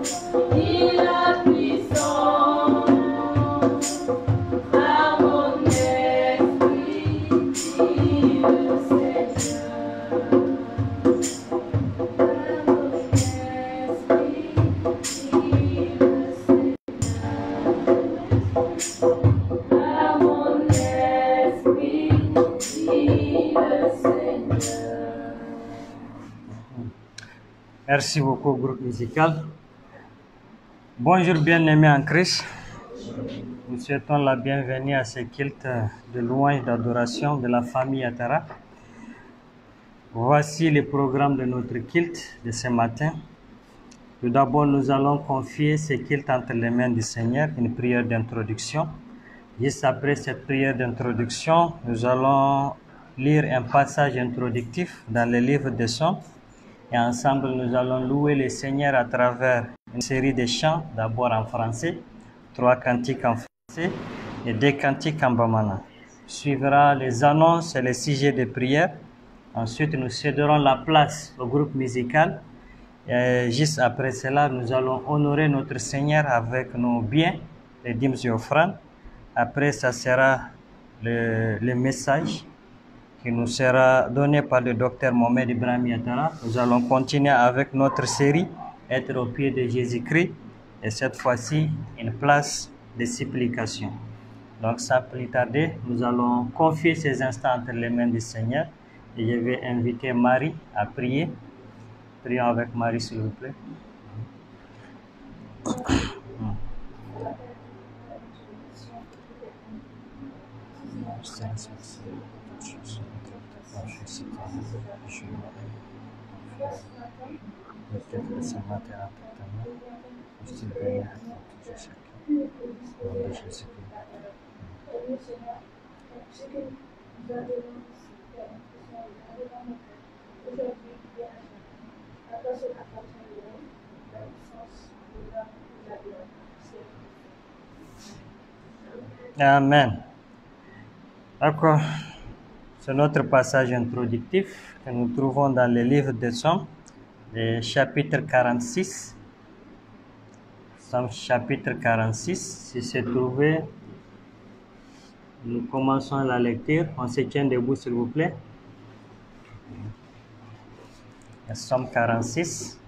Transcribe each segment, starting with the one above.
Dis la puissance à mon esprit, dis le Seigneur. À mon esprit, dis le Seigneur. À mon esprit, dis le Seigneur. Merci beaucoup, groupe musical. Bonjour, bien-aimés en Christ. Nous souhaitons la bienvenue à ce culte de louange d'adoration de la famille Atara. Voici le programme de notre culte de ce matin. Tout d'abord, nous allons confier ce culte entre les mains du Seigneur, une prière d'introduction. Juste après cette prière d'introduction, nous allons lire un passage introductif dans le livre des Psaumes. Et ensemble, nous allons louer le Seigneur à travers une série de chants, d'abord en français, 3 cantiques en français et 2 cantiques en bamana. Suivra les annonces et les sujets de prière. Ensuite, nous céderons la place au groupe musical. Et juste après cela, nous allons honorer notre Seigneur avec nos biens, les dîmes et offrandes. Après, ça sera le message qui nous sera donné par le docteur Mohamed Ibrahim Yatara. Nous allons continuer avec notre série « Être au pied de Jésus-Christ » et cette fois-ci, une place de supplication. Donc, sans plus tarder, nous allons confier ces instants entre les mains du Seigneur et je vais inviter Marie à prier. Prions avec Marie, s'il vous plaît. Amen. D'accord. C'est notre passage introductif que nous trouvons dans le livre des Psaumes, le chapitre 46. Psaume chapitre 46. Si c'est trouvé, nous commençons la lecture. On se tient debout, s'il vous plaît. Psaume 46.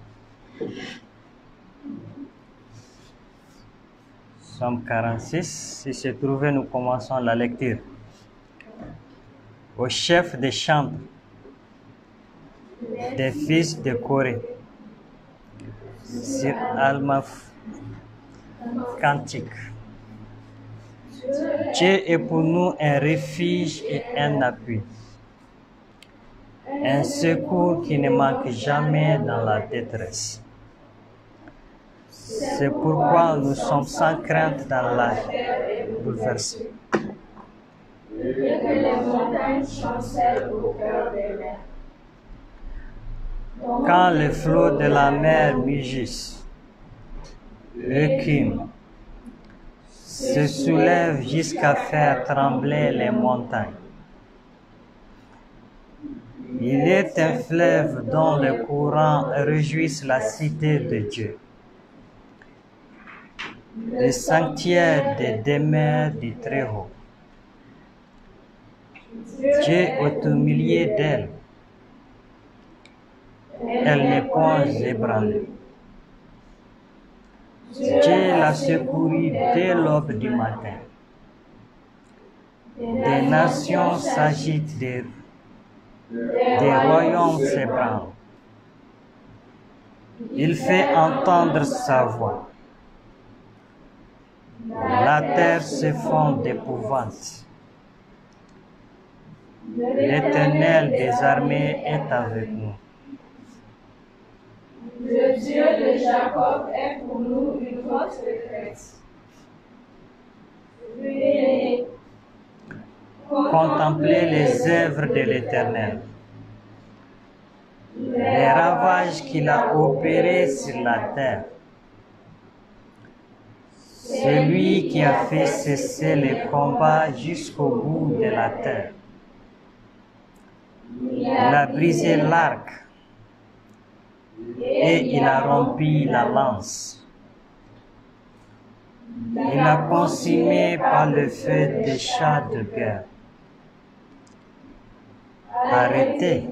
Psaume 46. Si c'est trouvé, nous commençons la lecture. Au chef des chambres des fils de Corée, sur Almaf cantique. Dieu est pour nous un refuge et un appui, un secours qui ne manque jamais dans la détresse. C'est pourquoi nous sommes sans crainte dans la bouleversée. Que les montagnes chancellent au cœur des mers. Quand les flots de la mer mugissent, écument, se soulèvent jusqu'à faire trembler les montagnes. Il est un fleuve dont les courants réjouissent la cité de Dieu, le sanctuaire des demeures du Très-Haut. Dieu est au milieu d'elle. Elle n'est point ébranlée. Dieu l'a secourue dès l'aube du matin. Des nations s'agitent, des royaumes s'ébranlent. Il fait entendre sa voix. La terre se fond d'épouvante. L'Éternel des armées est avec nous. Le Dieu de Jacob est pour nous une force retraite. Contemplez les œuvres de l'Éternel, les ravages qu'il a opérés sur la terre. Celui qui a fait cesser les combats jusqu'au bout de la terre. Il a brisé l'arc et il a rompu la lance. Il a consumé par le feu des chars de guerre. Arrêtez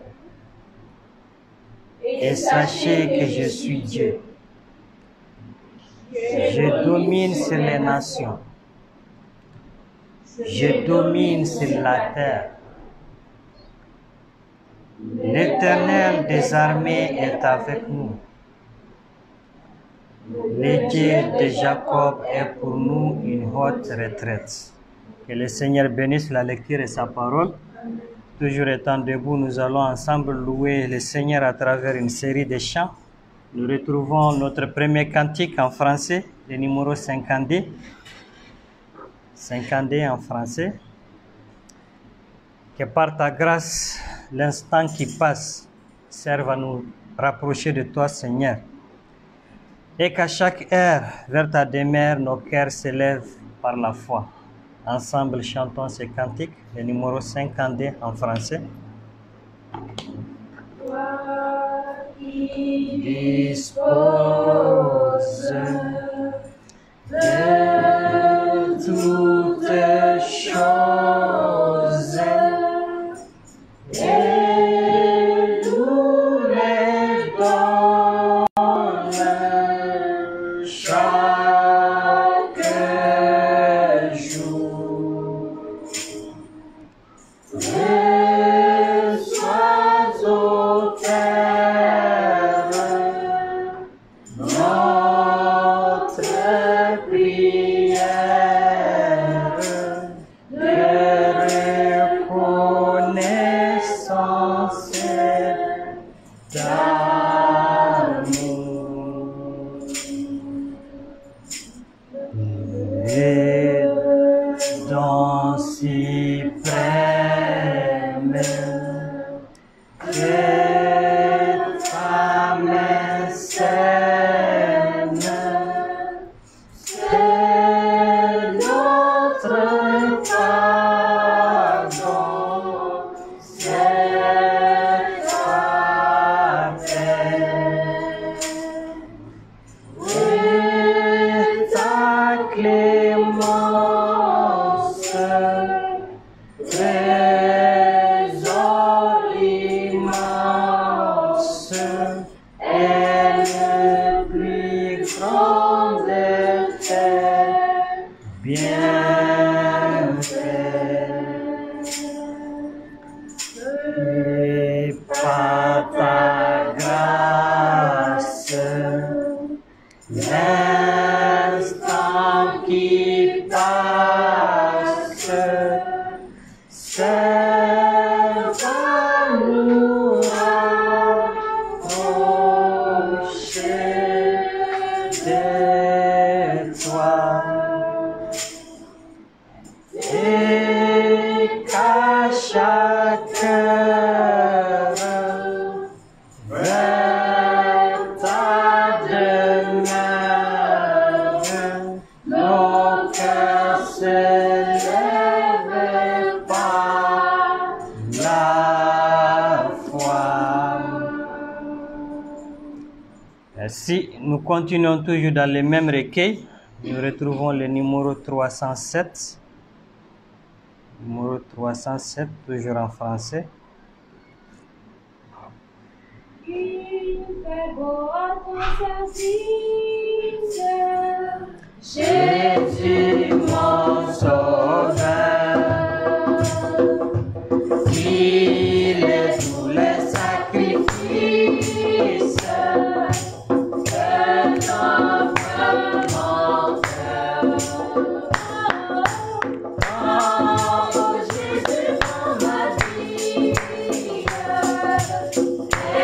et sachez que je suis Dieu. Je domine sur les nations. Je domine sur la terre. L'Éternel des armées est avec nous. Le Dieu de Jacob est pour nous une haute retraite. Que le Seigneur bénisse la lecture et sa parole. Toujours étant debout, nous allons ensemble louer le Seigneur à travers une série de chants. Nous retrouvons notre premier cantique en français, le numéro 52. 52 en français. Que par ta grâce, l'instant qui passe serve à nous rapprocher de toi, Seigneur. Et qu'à chaque heure, vers ta demeure, nos cœurs s'élèvent par la foi. Ensemble, chantons ce cantique, le numéro 52 en français. Toi qui disposes de toutes choses et nous les donnes chaque jour. Reçois, ô Père, notre prière de reconnaissance d'amour. Et dans suprême que ta main saine, c'est notre pardon, c'est ta paix et ta clémence, trésor immense est le plus grand des faits bienfaits. Et par ta grâce, l'instant qui passe serve à nous rapprocher de toi. Et qu'à chaque heure, vers ta demeure, nos cœurs s'élèvent par la foi. Si nous continuons toujours dans les mêmes recueils, nous retrouvons le numéro 307. Numéro 307, toujours en français. Il fait beau à ton service, Jésus mon sauveur. Il est tous les sacrifices que t'offre mon cœur. Oh Jésus dans ma vie, et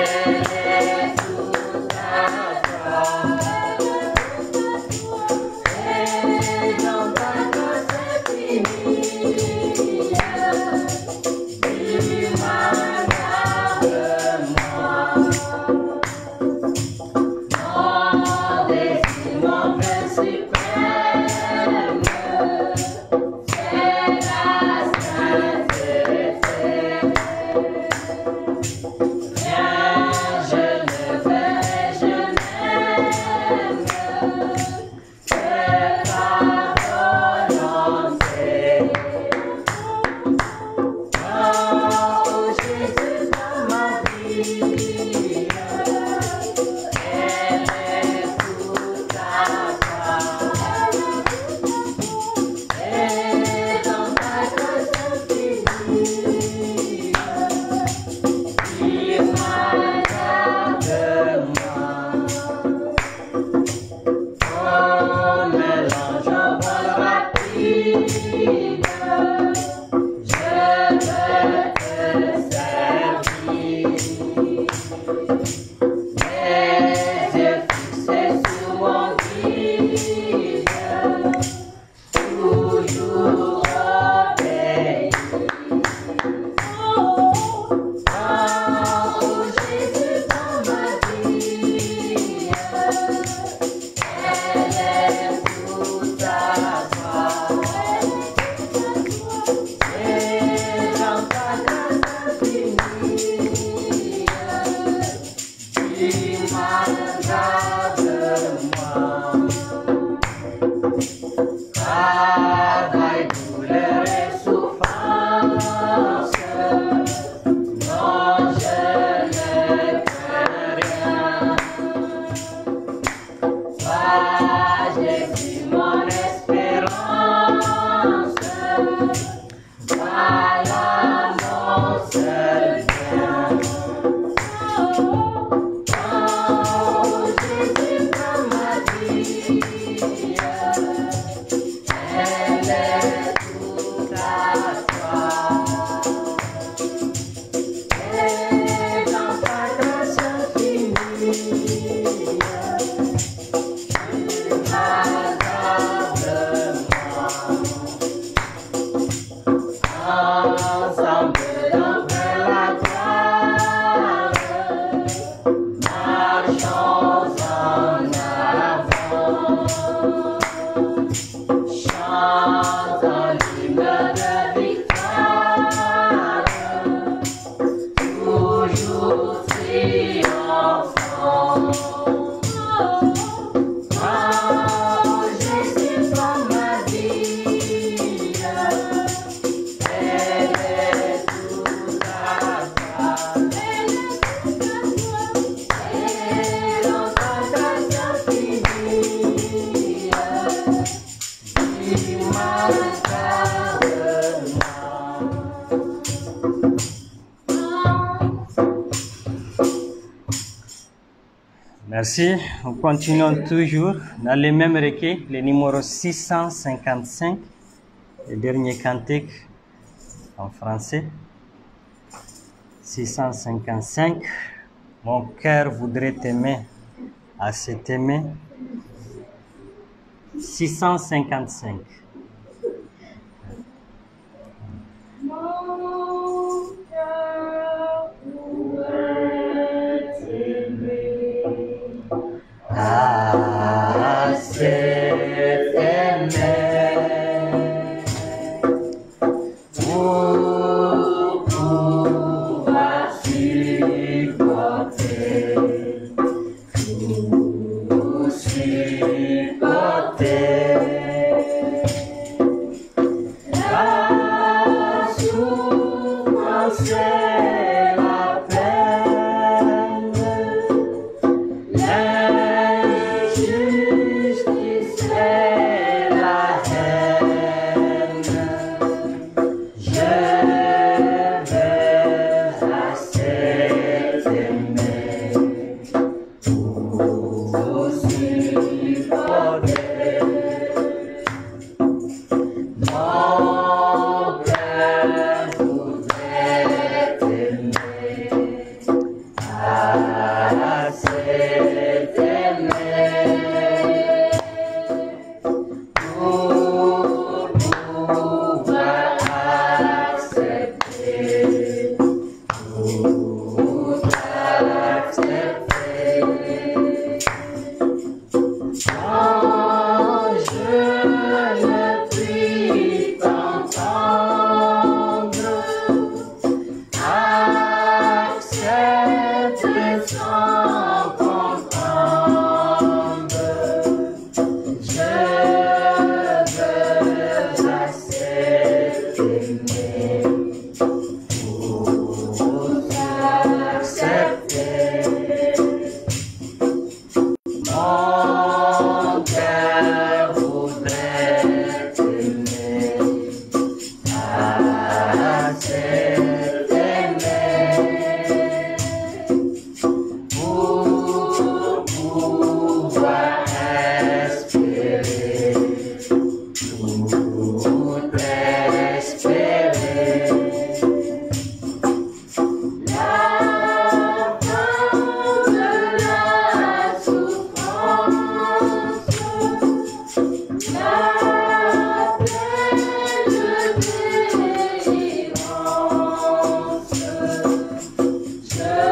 tout à toi. Merci. Nous continuons toujours dans les mêmes requêtes, le numéro 655, le dernier cantique en français. 655. Mon cœur voudrait t'aimer, assez t'aimer. 655. Mon cœur voudrait t'aimer, assez t'aimer, pour pouvoir supporter, tout supporter. C'est la peine, l'injustice et la haine. Je veux assez t'aimer pour supporter. Mon cœur voudrait t'aimer, assez t'aimer, pour pouvoir accepter, tout accepter. Quand je ne puis t'entendre, accepte sans comprendre. Je veux assez t'aimer pour t'accepter. Mon cœur voudrait t'aimer, assez t'aimer, pour pouvoir espérer, tout espérer. La fin de la souffrance, la pleine délivrance. Je veux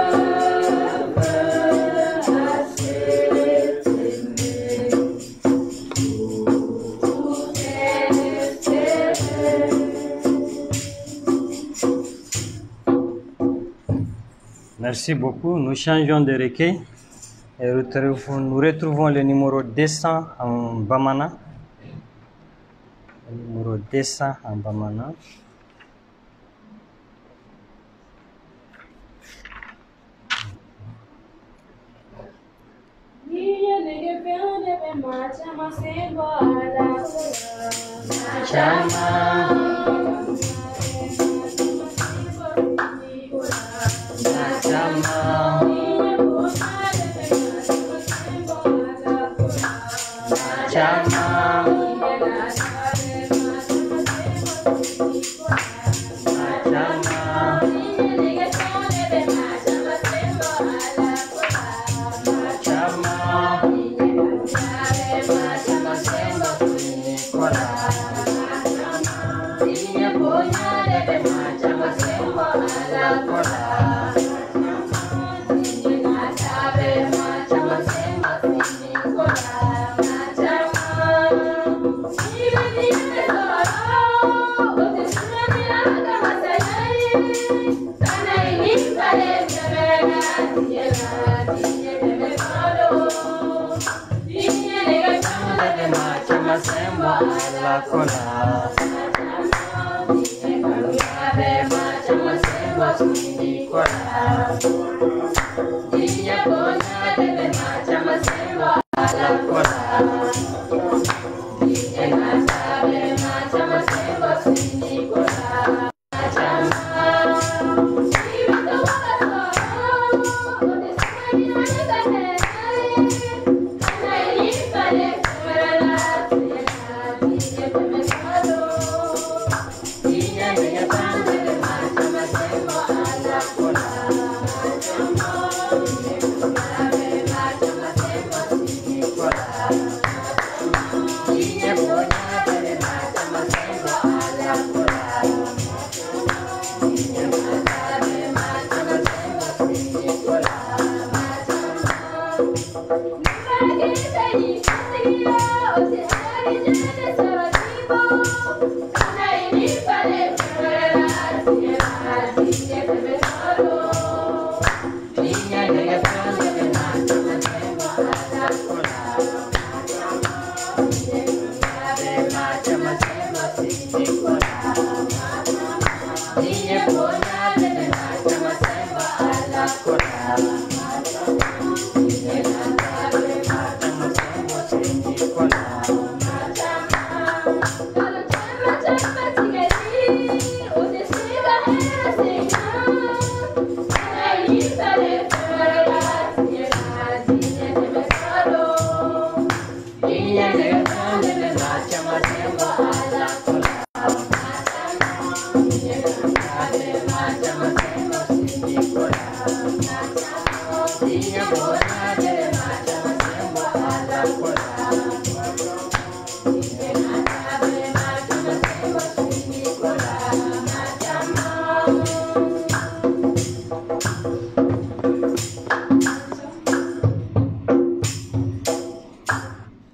assez t'aimer pour t'espérer. Merci beaucoup. Nous changeons de requête et nous retrouvons le numéro 200 en Bamana. Le numéro 200 en Bamana.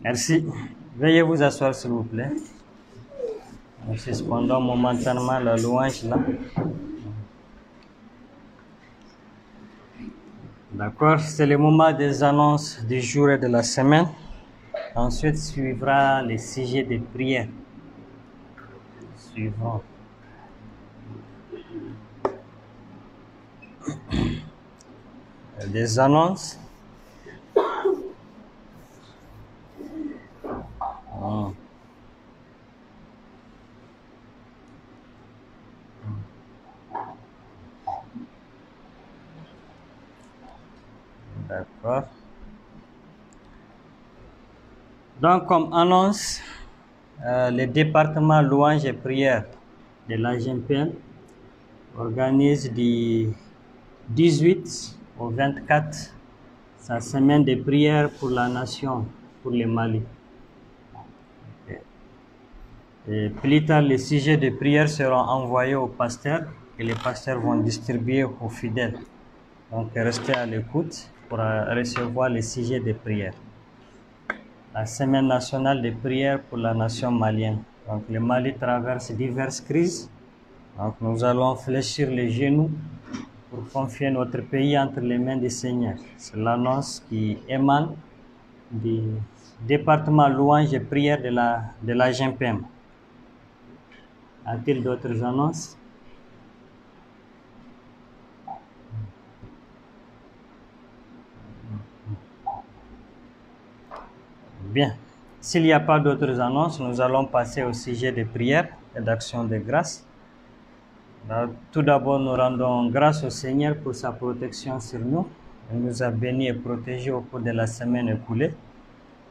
Merci. Veuillez vous asseoir s'il vous plaît. Nous suspendons momentanément la louange là. D'accord, c'est le moment des annonces du jour et de la semaine. Ensuite suivra les sujets de prière. Suivant. Des annonces. Ah. D'accord. Donc, comme annonce, le département louange et prière de la GMPN organise du 18 au 24 sa semaine de prière pour la nation, pour le Mali. Et plus tard, les sujets de prière seront envoyés aux pasteurs et les pasteurs vont distribuer aux fidèles. Donc, restez à l'écoute pour recevoir les sujets de prière. La semaine nationale de prière pour la nation malienne. Donc, le Mali traverse diverses crises. Donc, nous allons fléchir les genoux pour confier notre pays entre les mains du Seigneur. C'est l'annonce qui émane du département louange et prière de la GMPM. A-t-il d'autres annonces? Bien. S'il n'y a pas d'autres annonces, nous allons passer au sujet de prière et d'action de grâce. Tout d'abord, nous rendons grâce au Seigneur pour sa protection sur nous. Il nous a bénis et protégés au cours de la semaine écoulée.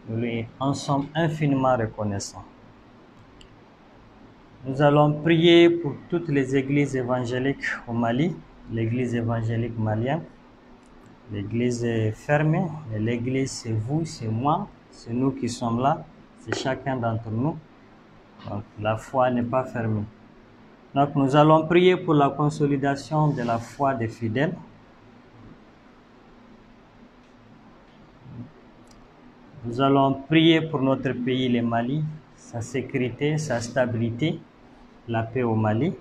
Nous lui en sommes infiniment reconnaissants. Nous allons prier pour toutes les églises évangéliques au Mali, l'église évangélique malienne. L'église est fermée, et l'église c'est vous, c'est moi, c'est nous qui sommes là, c'est chacun d'entre nous. Donc la foi n'est pas fermée. Donc nous allons prier pour la consolidation de la foi des fidèles. Nous allons prier pour notre pays, le Mali, sa sécurité, sa stabilité, la paix au Mali.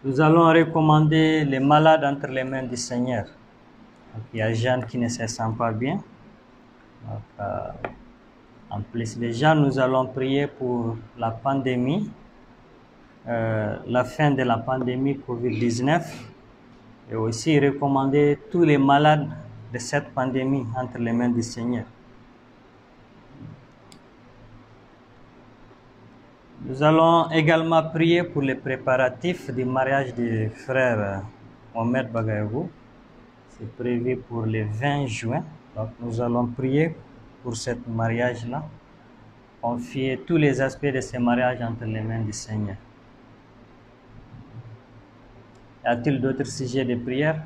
Nous allons recommander les malades entre les mains du Seigneur. Donc, il y a Jeanne qui ne se sent pas bien. Donc, en plus de Jeanne, nous allons prier pour la pandémie, la fin de la pandémie COVID-19 et aussi recommander tous les malades de cette pandémie entre les mains du Seigneur. Nous allons également prier pour les préparatifs du mariage du frère Mohamed Bagayou. C'est prévu pour le 20 juin. Donc nous allons prier pour ce mariage-là. Confier tous les aspects de ce mariage entre les mains du Seigneur. Y a-t-il d'autres sujets de prière?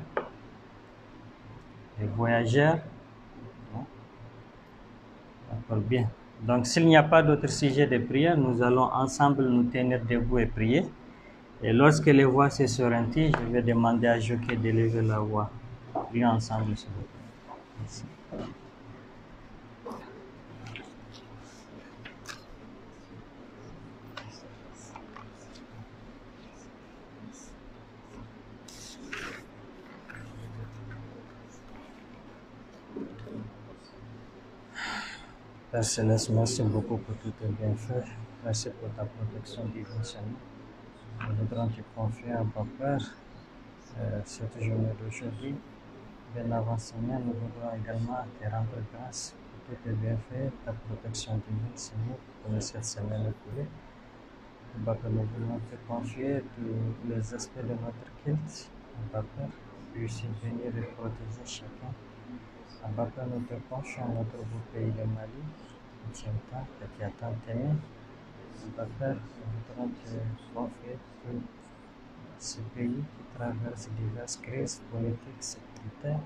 Les voyageurs? Non? D'accord, bien. Donc, s'il n'y a pas d'autres sujets de prière, nous allons ensemble nous tenir debout et prier. Et lorsque les voix se seront, je vais demander à Joké de lever la voix. Prions ensemble, s'il vous plaît. Merci. Père Céleste, merci beaucoup pour tout tes bienfaits. Merci pour ta protection divine sur nous. Nous voudrons te confier à ton Père cette journée d'aujourd'hui. Bien avant Seigneur, nous voudrons également te rendre grâce pour tous tes bienfaits, ta protection divine Seigneur pour cette semaine écoulée. Nous voulons te confier tous les aspects de notre culte. Père, puisse venir et protéger chacun. Père, nous te confions notre beau pays, le Mali, qui t'aime tant, qui a tant aimé. Père, nous voudrons te confier tout ce pays qui traverse diverses crises politiques, sécuritaires.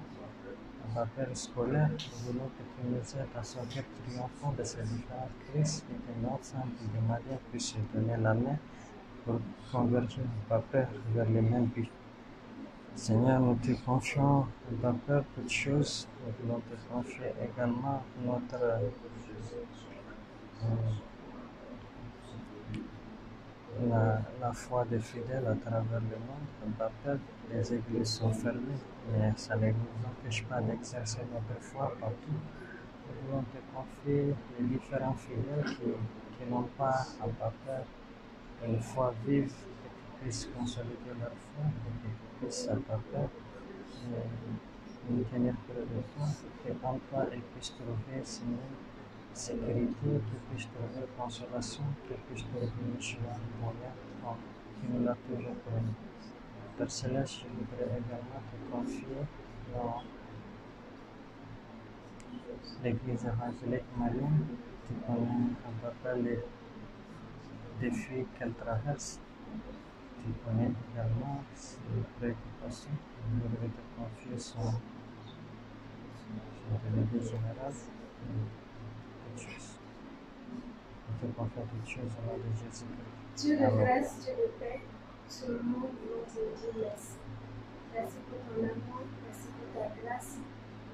Abba Père scolaire, nous voulons que tu nous aides à sortir triomphant de ces différentes crises et que l'ensemble de Maria puisse se donner la main pour converger, Abba Père, vers les mêmes buts. Seigneur, nous te confions, Abba Père, toutes choses. Nous voulons te confier également la foi des fidèles à travers le monde. Abba Père, les églises sont fermées, mais ça ne nous empêche pas d'exercer notre foi partout. Nous voulons te confier les différents fidèles qui n'ont pas, Abba Père, une foi vive, que tu puisses consolider leur foi, et que tu puisses, Abba Père, nous tenir près de toi, qu'en toi ils puissent trouver, Seigneur, sécurité, qu'ils puissent trouver consolation, qu'ils puissent trouver une joie, bonheur, qui nous l'a toujours promis. Père Céleste, je voudrais également te confier dans l'Église évangélique marienne. Tu connais, Abba Père, les défis qu'elle traverse. Tu connais également ses préoccupations. Je voudrais te confier son délégué général. Toutes choses. Je te confie toutes choses au nom de Jésus-Christ. Dieu de grâce, Dieu de paix, sur le monde, nous te dis merci. Merci pour ton amour, merci pour ta grâce,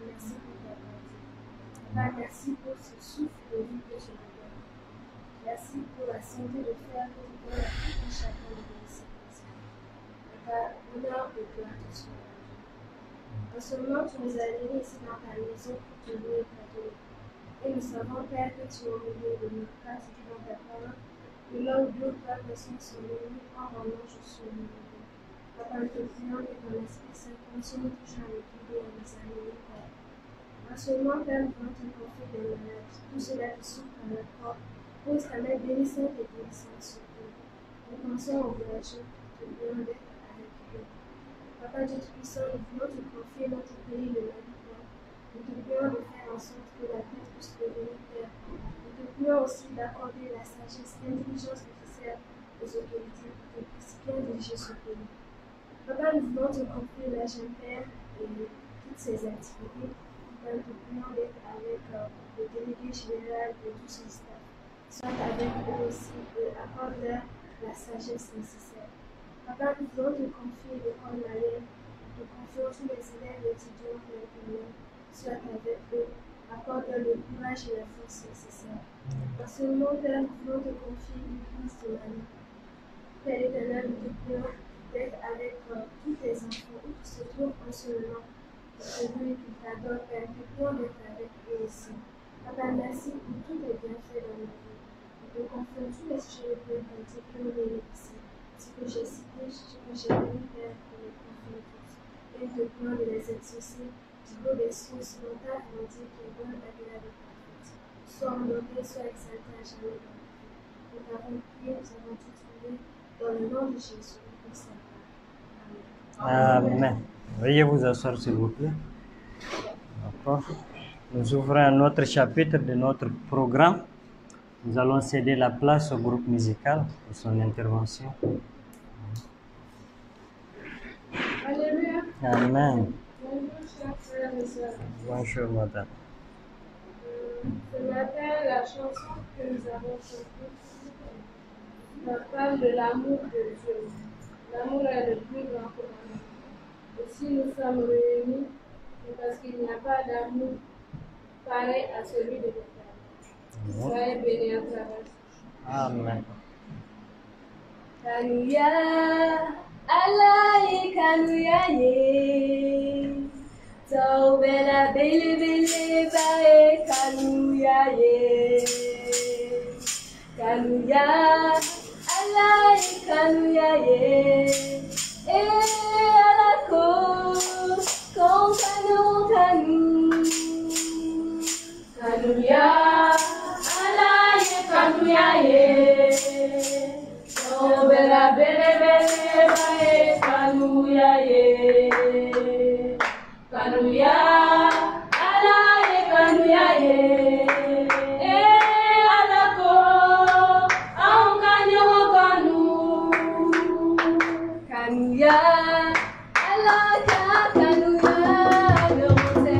merci pour ta bonté. Papa, merci pour ce souffle de vie que tu nous donnes. Merci pour la santé de fer que tu donnes à tout un chacun de nos services. Papa, honneur et gloire te soient. En ce moment, tu nous as réunis ici dans ta maison pour te louer et t'adorer. Et nous savons, Père, que tu es au milieu de nous, car c'est dans ta parole. Et là où deux ou trois personnes sont réunies en mon nom, je suis au milieu d'eux. Papa, nous te prions que ton Esprit Saint continue toujours à nous guider et à nous amener, Père. En ce moment, Père, nous voulons te confier des malades. Tous ceux-là qui souffrent dans leur corps, pose ta main bénissante et guérissante sur eux. Nous pensons aux voyageurs, te prions d'être avec eux. Papa Dieu Tout-Puissant, nous voulons te confier notre pays, le Mali. Nous te prions de faire en sorte que la paix puisse revenir, Père. Nous te prions aussi d'accorder la sagesse, l'intelligence nécessaire aux autorités pour qu'elles puissent bien diriger ce pays. Papa, nous voulons te confier la jeune Père et toutes ses activités. Papa, nous te prions d'être avec le délégué général et tout son staff. Soit avec eux aussi et accorde-leur la sagesse nécessaire. Papa, nous voulons te confier l'école marienne. Nous te confions tous les élèves et étudiants de l'intérieur. Soit avec eux, accorde le courage et la force nécessaires. En ce moment, Père, nous voulons te confier l'Église de Marie. Père éternel, nous te prions d'être avec tous tes enfants, où qui se trouvent en ce moment, qui te louent et qui t'adorent, Père. Nous te prions d'être avec eux ici. Papa, merci pour tous les bienfaits dans nos vies. Nous te confions tous les sujets de priorité que nous venons ici. Ce que j'ai cité, ce que j'ai donné, Père, pour les confier tous. Et nous te prions de les exaucer. Dieu des sources mentales et dit qui est bonne, agréable et parfaite. Sois honoré, sois exalté à jamais dans notre vie. Nous t'avons prié, nous avons tout trouvé dans le nom de Jésus. Amen. Amen. Veuillez vous asseoir s'il vous plaît. D'accord. Nous ouvrons un autre chapitre de notre programme. Nous allons céder la place au groupe musical pour son intervention. Alléluia. Amen. Bonjour, chers frères et sœurs. Bonjour madame. Ce matin, la chanson que nous avons chantée parle de l'amour de Dieu. L'amour est le plus grand commandement. Et si nous sommes réunis, c'est parce qu'il n'y a pas d'amour pareil à celui de l'Éternel. Soyez bénis à travers ça. Amen. Kanuya, Alaye Kanuya ye. Taubela bele bele bae Kanuya ye. Kanuya, Alaye Kanuya ye. Alako, kon kanu. Kanuya, Alaye Kanuya ye. Bela bele bele bae kanuya ye. Kanuya, alaye kanuya ye. Alako, anganyo kanu. Kanuya, alaka kanuya, yose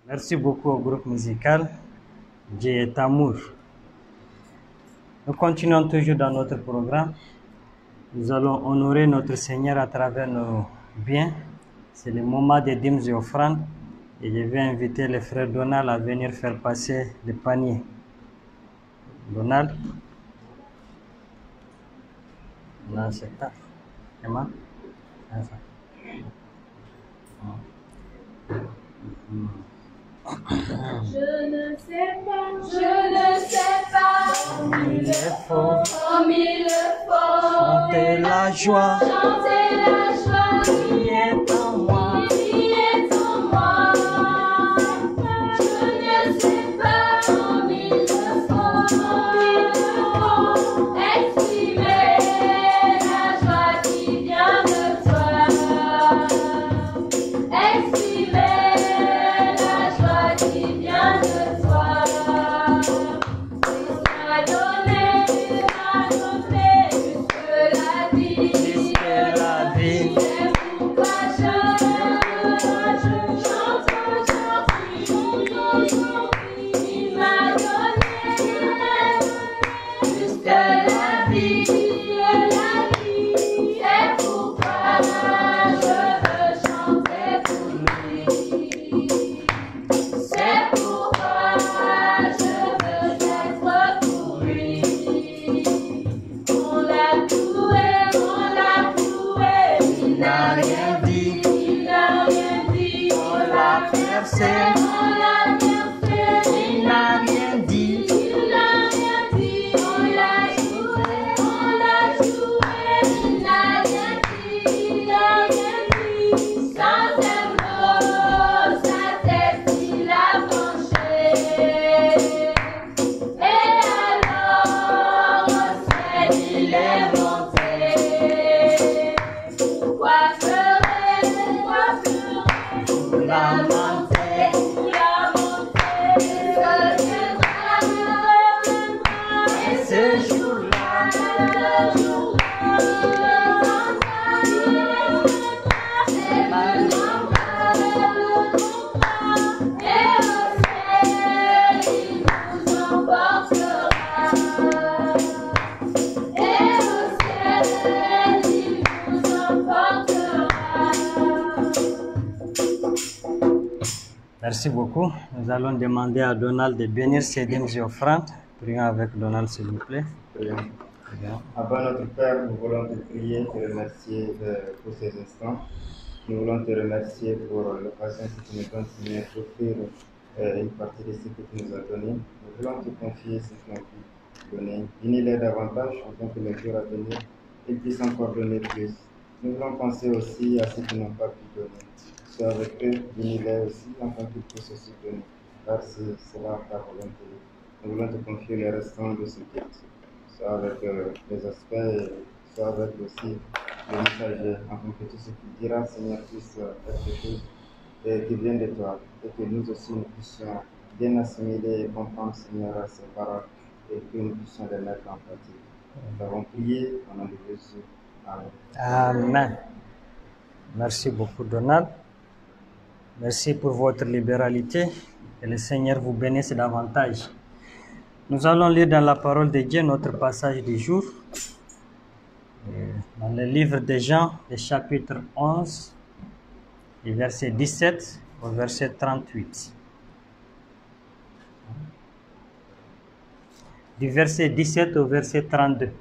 Merci beaucoup au groupe musical Dieu est amour. Nous continuons toujours dans notre programme. Nous allons honorer notre Seigneur à travers nos biens. C'est le moment des dîmes et offrandes. Et je vais inviter le frère Donald à venir faire passer le panier. Donald. Non, c'est ça. Emma. Je ne sais pas, Comme il est fort, comme il le faut, chanter la joie chanter la joie qui est en moi. qui est en moi. Je ne sais pas comme il le faut, exprimer la joie qui vient de toi, exprimer la joie qui vient de toi. Christ m'a donné jusque la vie. Puisque la vie C'est pourquoi je chante aujourd'hui. Il m'a donné jusque la vie. C'est pourquoi je veux chanter pour lui. C'est pourquoi je veux être pour lui. On l'a cloué, il n'a rien dit, il n'a rien dit. On l'a percé, il n'a rien dit, il n'a rien dit. On l'a joué, il n'a rien dit, il n'a rien dit. Sans cerveau, sa tête il a penché. Et alors au ciel il est monté. Pourquoi pleurer, lamenter, reviendra, et ce jour-là, c'est maintenant et au ciel il nous emportera. Et au ciel il nous emportera. Merci beaucoup. Nous allons demander à Donald de bénir ses dîmes et offrandes. Prions avec Donald, s'il vous plaît. Prions. Prions. Abba notre Père, nous voulons te prier, te remercier pour ces instants. Nous voulons te remercier pour l'occasion que tu nous donnes, Seigneur, d'offrir une partie de ce que tu nous as donné. Nous voulons te confier ce que nous as donné. Bénis-les davantage afin que le jour à venir, ils puissent encore donner plus. Nous voulons penser aussi à ceux qui n'ont pas pu donner. Sois avec eux, bénis-les aussi afin qu'ils puissent aussi donner. Car c'est cela ta volonté. Nous voulons te confier les restants de ce culte. Soit avec les aspects, soit avec aussi le messager, afin que tout ce qu'il dira, Seigneur, puisse être quelque chose qui vient de toi, et que nous aussi nous puissions bien assimiler et comprendre, Seigneur, ces paroles, et que nous puissions les mettre en pratique. Nous avons prié au nom de Jésus. Amen. Amen. Merci beaucoup, Donald. Merci pour votre libéralité. Que le Seigneur vous bénisse davantage. Nous allons lire dans la parole de Dieu notre passage du jour. Dans le livre de Jean, le chapitre 11, le verset 17 au verset 38. Du verset 17 au verset 32.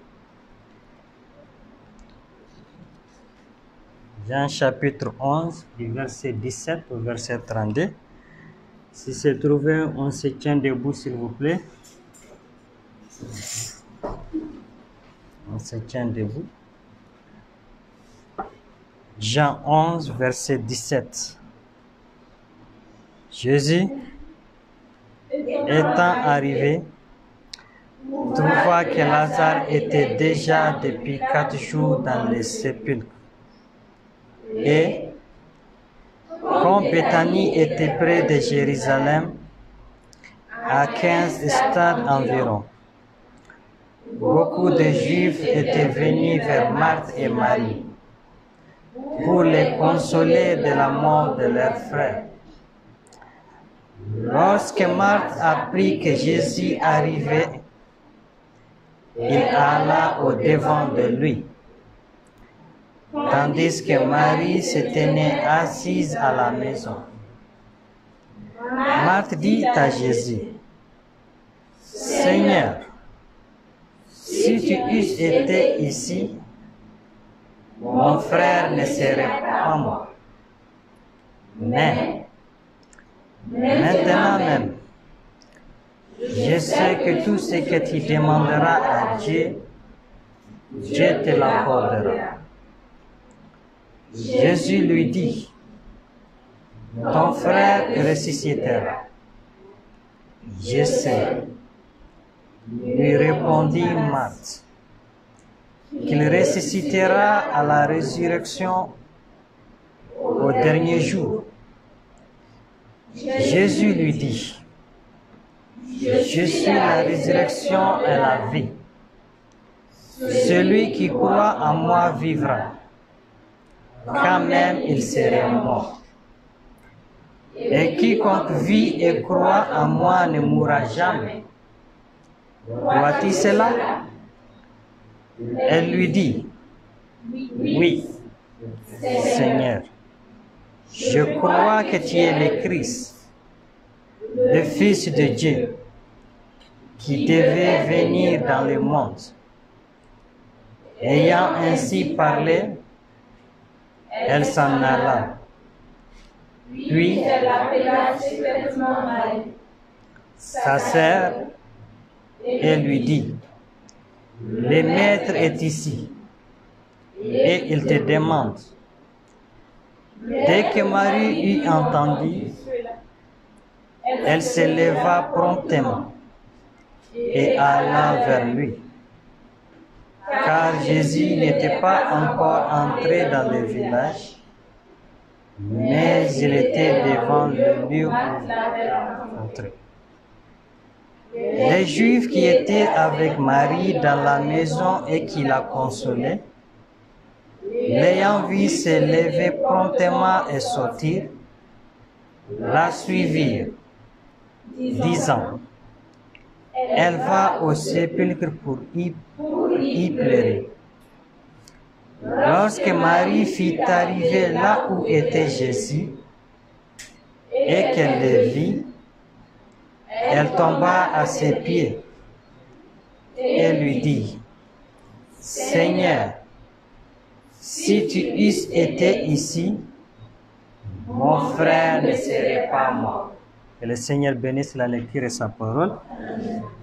Jean chapitre 11, du verset 17 au verset 32. Si c'est trouvé, on se tient debout, s'il vous plaît. On se tient debout. Jean 11, verset 17. Jésus, étant arrivé, trouva que Lazare était déjà depuis 4 jours dans les sépulcres. Et, comme Béthanie était près de Jérusalem, à 15 stades environ, beaucoup de Juifs étaient venus vers Marthe et Marie pour les consoler de la mort de leur frère. Lorsque Marthe apprit que Jésus arrivait, il alla au-devant de lui, tandis que Marie se tenait assise à la maison. Marthe dit à Jésus, « Seigneur, si tu eusses été ici, mon frère ne serait pas mort. Mais maintenant même, je sais que tout ce que tu demanderas à Dieu, Dieu te l'accordera. » Jésus lui dit, « Ton frère ressuscitera. » « Je sais, » lui répondit Marthe, « qu'il ressuscitera à la résurrection au dernier jour. » Jésus lui dit, « Je suis la résurrection et la vie. Celui qui croit en moi vivra, quand même il serait mort. Et quiconque vit et croit en moi ne mourra jamais. Crois-tu cela? » Elle lui dit, « Oui, Seigneur, je crois que tu es le Christ, le Fils de Dieu, qui devait venir dans le monde. » Ayant ainsi parlé, elle s'en alla. Puis, elle appela secrètement Marie, sa sœur, et lui dit, « Le Maître est ici, et il te demande. » Dès que Marie eut entendu, elle se leva promptement et alla vers lui. Car Jésus n'était pas encore entré dans le village, mais il était devant le lieu où il avait entré. Les Juifs qui étaient avec Marie dans la maison et qui la consolaient, l'ayant vue se lever promptement et sortir, la suivirent, disant, « Elle va au sépulcre pour y pleurer. » Lorsque Marie fut arrivée là où était Jésus et qu'elle le vit, elle tomba à ses pieds et lui dit, « Seigneur, si tu eusses été ici, mon frère ne serait pas mort. » Que le Seigneur bénisse la lecture et sa parole.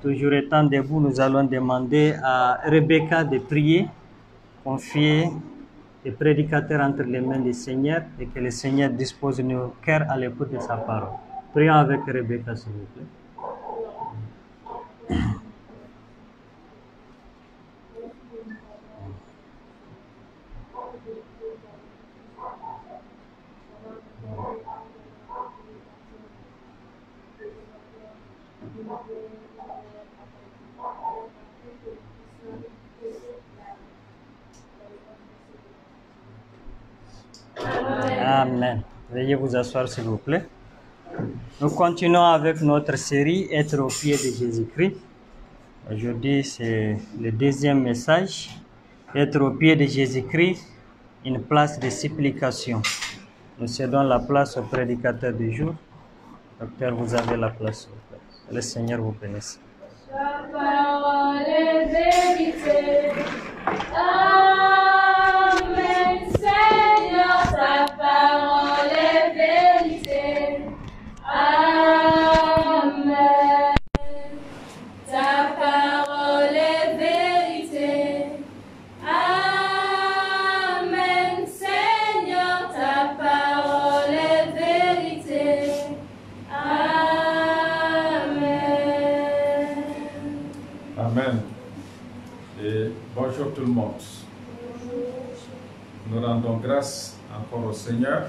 Toujours étant debout, nous allons demander à Rebecca de prier, confier les prédicateurs entre les mains du Seigneur et que le Seigneur dispose nos cœurs à l'écoute de sa parole. Prions avec Rebecca, s'il vous plaît. Amen. Veuillez vous asseoir, s'il vous plaît. Nous continuons avec notre série « Être au pied de Jésus-Christ ». Aujourd'hui, c'est le deuxième message. « Être au pied de Jésus-Christ, une place de supplication ». Nous cédons la place au prédicateur du jour. Docteur, vous avez la place, s'il vous plaît. Le Seigneur vous bénisse. Ta parole est vérité. Amen, Seigneur, ta parole est vérité. Amen. Ta parole est vérité. Amen, Seigneur, ta parole est vérité. Amen. Amen. Et bonjour tout le monde. Nous rendons grâce encore au Seigneur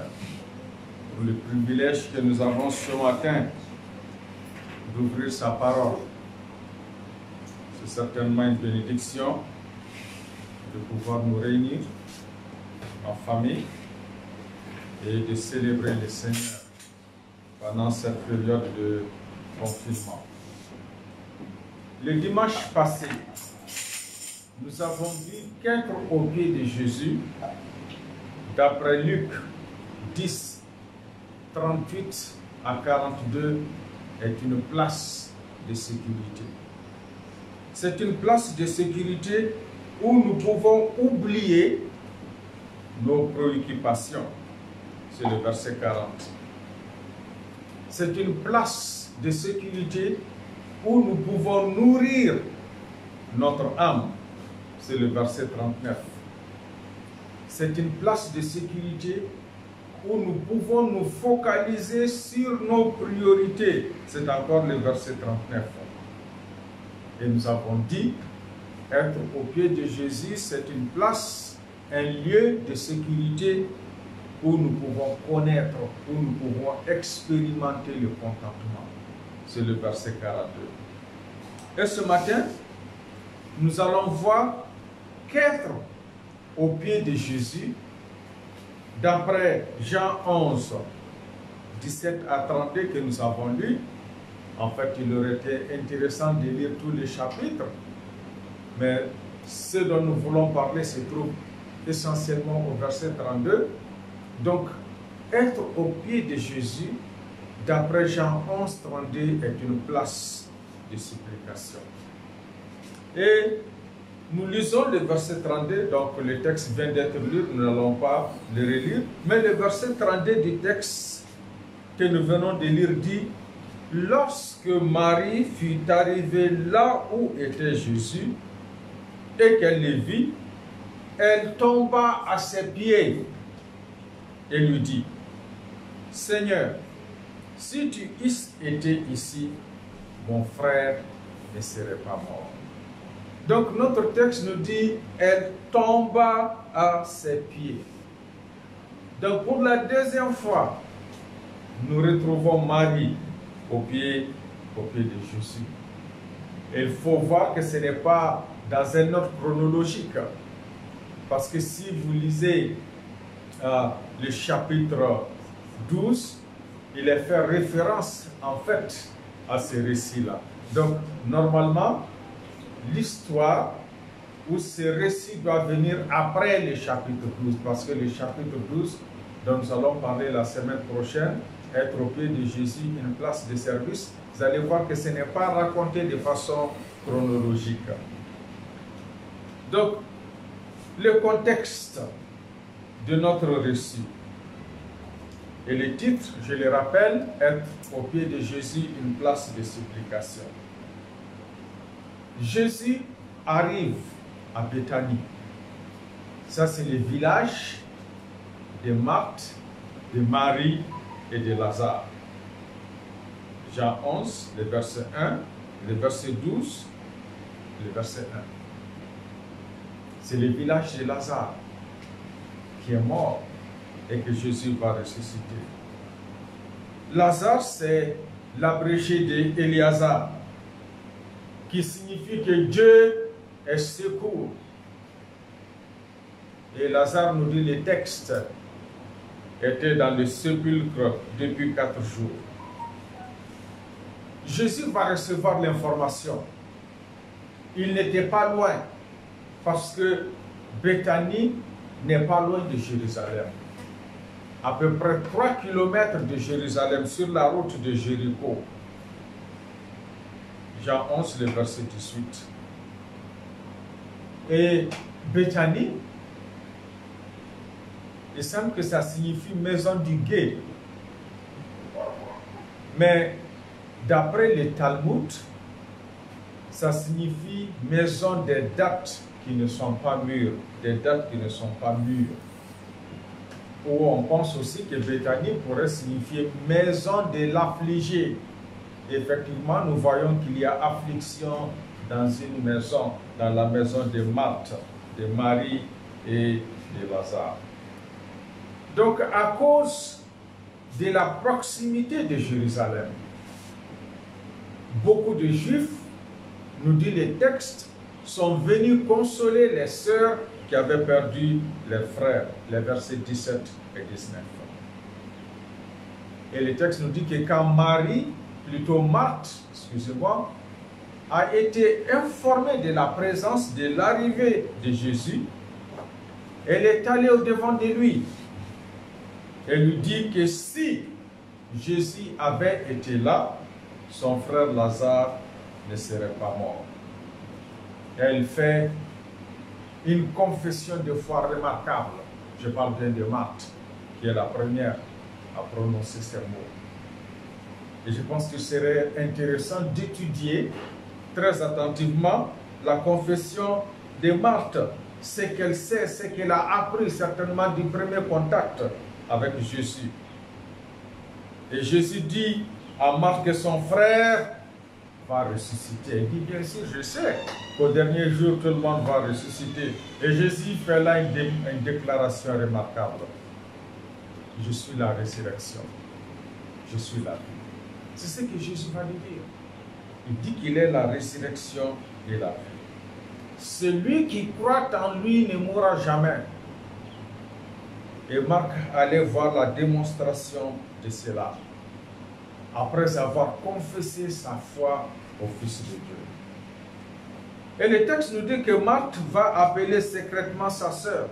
pour le privilège que nous avons ce matin d'ouvrir sa parole. C'est certainement une bénédiction de pouvoir nous réunir en famille et de célébrer le Seigneur pendant cette période de confinement. Le dimanche passé, nous avons vu qu'être au pied de Jésus, d'après Luc 10, 38 à 42, est une place de sécurité. C'est une place de sécurité où nous pouvons oublier nos préoccupations. C'est le verset 40. C'est une place de sécurité où nous pouvons nourrir notre âme. C'est le verset 39. C'est une place de sécurité où nous pouvons nous focaliser sur nos priorités. C'est encore le verset 39. Et nous avons dit, être au pied de Jésus, c'est une place, un lieu de sécurité où nous pouvons connaître, où nous pouvons expérimenter le contentement. C'est le verset 42. Et ce matin, nous allons voir qu'être au pied de Jésus, d'après Jean 11, 17 à 32 que nous avons lu. En fait, il aurait été intéressant de lire tous les chapitres, mais ce dont nous voulons parler se trouve essentiellement au verset 32. Donc, être au pied de Jésus, d'après Jean 11, 32, est une place de supplication. Et nous lisons le verset 32, donc le texte vient d'être lu, nous n'allons pas le relire, mais le verset 32 du texte que nous venons de lire dit: lorsque Marie fut arrivée là où était Jésus et qu'elle le vit, elle tomba à ses pieds et lui dit: Seigneur, si tu eusses été ici, mon frère ne serait pas mort. Donc notre texte nous dit, elle tomba à ses pieds. Donc pour la deuxième fois, nous retrouvons Marie au pied de Jésus. Et il faut voir que ce n'est pas dans un ordre chronologique. Parce que si vous lisez le chapitre 12, il est fait référence en fait à ce récit-là. Donc normalement, l'histoire ou ce récit doit venir après le chapitre 12, parce que le chapitre 12, dont nous allons parler la semaine prochaine, être au pied de Jésus, une place de service, vous allez voir que ce n'est pas raconté de façon chronologique. Donc, le contexte de notre récit et le titre, je le rappelle, être au pied de Jésus, une place de supplication. Jésus arrive à Béthanie. Ça, c'est le village de Marthe, de Marie et de Lazare. Jean 11, le verset 1, le verset 12, le verset 1. C'est le village de Lazare qui est mort et que Jésus va ressusciter. Lazare, c'est l'abrégé d'Éliazar, qui signifie que Dieu est secours. Et Lazare nous dit, le texte était dans le sépulcre depuis 4 jours. Jésus va recevoir l'information. Il n'était pas loin, parce que Béthanie n'est pas loin de Jérusalem. À peu près 3 km de Jérusalem, sur la route de Jéricho. Jean 11, le verset 18. Et Béthanie, il semble que ça signifie maison du guet. Mais d'après les Talmud, ça signifie maison des dattes qui ne sont pas mûres, des dattes qui ne sont pas mûres. Ou on pense aussi que Béthanie pourrait signifier maison de l'affligé. Effectivement, nous voyons qu'il y a affliction dans une maison, dans la maison de Marthe, de Marie et de Lazare. Donc, à cause de la proximité de Jérusalem, beaucoup de Juifs, nous dit les textes, sont venus consoler les sœurs qui avaient perdu leurs frères, les versets 17 et 19. Et le texte nous dit que quand Marie, plutôt Marthe, excusez-moi, a été informée de la présence, de l'arrivée de Jésus, elle est allée au-devant de lui. Elle lui dit que si Jésus avait été là, son frère Lazare ne serait pas mort. Elle fait une confession de foi remarquable. Je parle bien de Marthe, qui est la première à prononcer ces mots. Et je pense qu'il serait intéressant d'étudier très attentivement la confession de Marthe, ce qu'elle sait, ce qu'elle a appris certainement du premier contact avec Jésus. Et Jésus dit à Marthe que son frère va ressusciter. Il dit, bien sûr, je sais qu'au dernier jour, tout le monde va ressusciter. Et Jésus fait là une déclaration remarquable. Je suis la résurrection. Je suis la vie. C'est ce que Jésus va lui dire. Il dit qu'il est la résurrection et la vie. Celui qui croit en lui ne mourra jamais. Et Marc allait voir la démonstration de cela, après avoir confessé sa foi au Fils de Dieu. Et le texte nous dit que Marthe va appeler secrètement sa sœur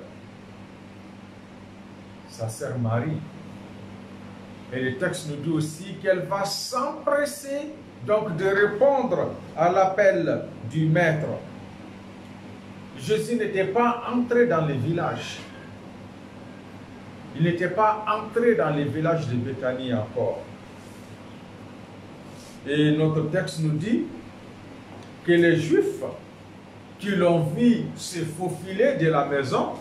Marie. Et le texte nous dit aussi qu'elle va s'empresser donc de répondre à l'appel du Maître. Jésus n'était pas entré dans les villages. Il n'était pas entré dans les villages de Béthanie encore. Et notre texte nous dit que les Juifs qui l'ont vu se faufiler de la maison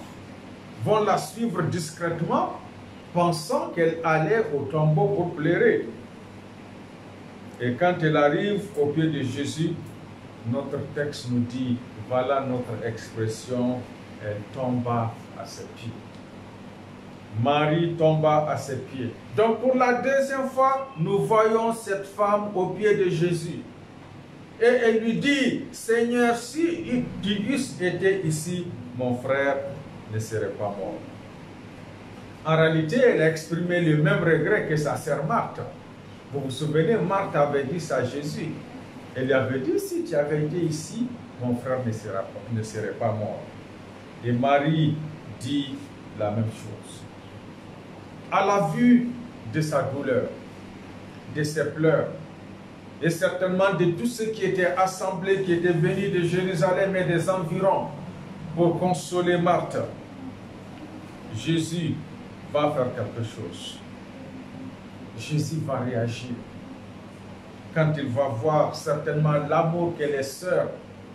vont la suivre discrètement, pensant qu'elle allait au tombeau pour pleurer. Et quand elle arrive au pied de Jésus, notre texte nous dit, voilà notre expression, elle tomba à ses pieds. Marie tomba à ses pieds. Donc pour la deuxième fois, nous voyons cette femme au pied de Jésus. Et elle lui dit, Seigneur, si tu eusses été ici, mon frère ne serait pas mort. En réalité, elle a exprimé le même regret que sa sœur Marthe. Vous vous souvenez, Marthe avait dit ça à Jésus. Elle lui avait dit, si tu avais été ici, mon frère ne serait pas mort. Et Marie dit la même chose. À la vue de sa douleur, de ses pleurs, et certainement de tous ceux qui étaient assemblés, qui étaient venus de Jérusalem et des environs pour consoler Marthe, Jésus va faire quelque chose. Jésus va réagir. Quand il va voir certainement l'amour que les sœurs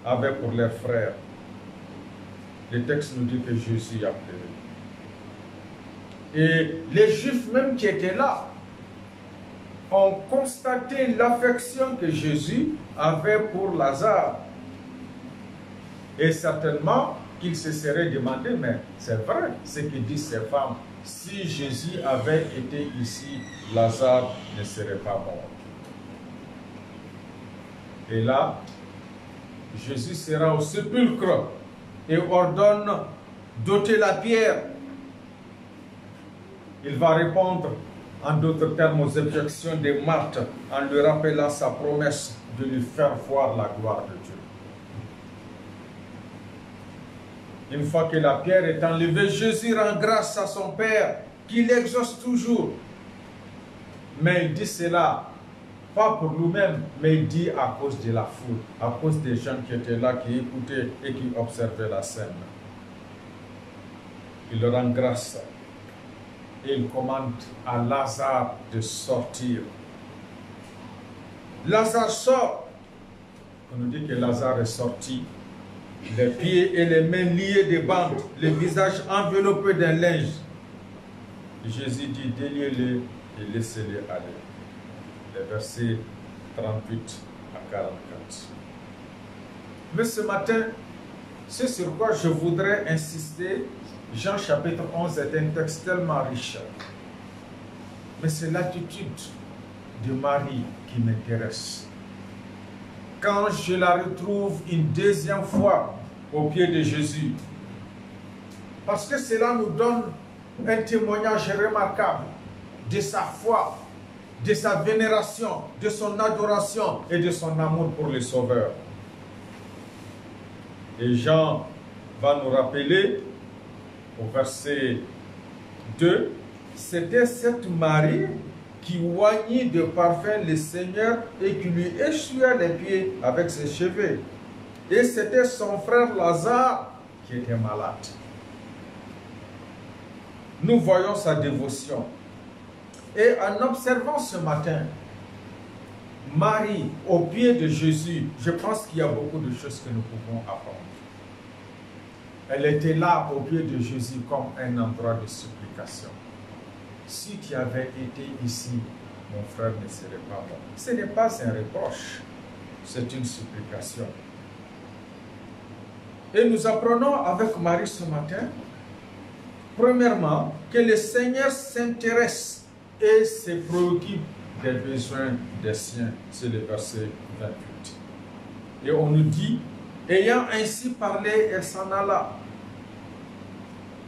avaient pour leurs frères. Le texte nous dit que Jésus a pleuré. Et les Juifs même qui étaient là ont constaté l'affection que Jésus avait pour Lazare. Et certainement qu'ils se seraient demandé, mais c'est vrai ce que disent ces femmes. Si Jésus avait été ici, Lazare ne serait pas mort. Et là, Jésus sera au sépulcre et ordonne d'ôter la pierre. Il va répondre en d'autres termes aux objections de Marthe en lui rappelant sa promesse de lui faire voir la gloire de Dieu. Une fois que la pierre est enlevée, Jésus rend grâce à son Père qui l'exauce toujours. Mais il dit cela pas pour nous-mêmes, mais il dit à cause de la foule, à cause des gens qui étaient là, qui écoutaient et qui observaient la scène. Il rend grâce et il commande à Lazare de sortir. Lazare sort. On nous dit que Lazare est sorti, les pieds et les mains liés de bandes, le visage enveloppé d'un linge. Jésus dit, déliez-le et laissez-le aller. Les versets 38 à 44. Mais ce matin, ce sur quoi je voudrais insister, Jean chapitre 11 est un texte tellement riche. Mais c'est l'attitude de Marie qui m'intéresse. Quand je la retrouve une deuxième fois au pied de Jésus, parce que cela nous donne un témoignage remarquable de sa foi, de sa vénération, de son adoration et de son amour pour le Sauveur. Et Jean va nous rappeler au verset 2, c'était cette Marie qui oignit de parfum le Seigneur et qui lui essuya les pieds avec ses cheveux. Et c'était son frère Lazare qui était malade. Nous voyons sa dévotion. Et en observant ce matin, Marie au pied de Jésus, je pense qu'il y a beaucoup de choses que nous pouvons apprendre. Elle était là au pied de Jésus comme un endroit de supplication. Si tu avais été ici, mon frère ne serait pas mort. Ce n'est pas un reproche, c'est une supplication. Et nous apprenons avec Marie ce matin, premièrement, que le Seigneur s'intéresse et se préoccupe des besoins des siens. C'est le verset 28. Et on nous dit, ayant ainsi parlé, elle s'en alla.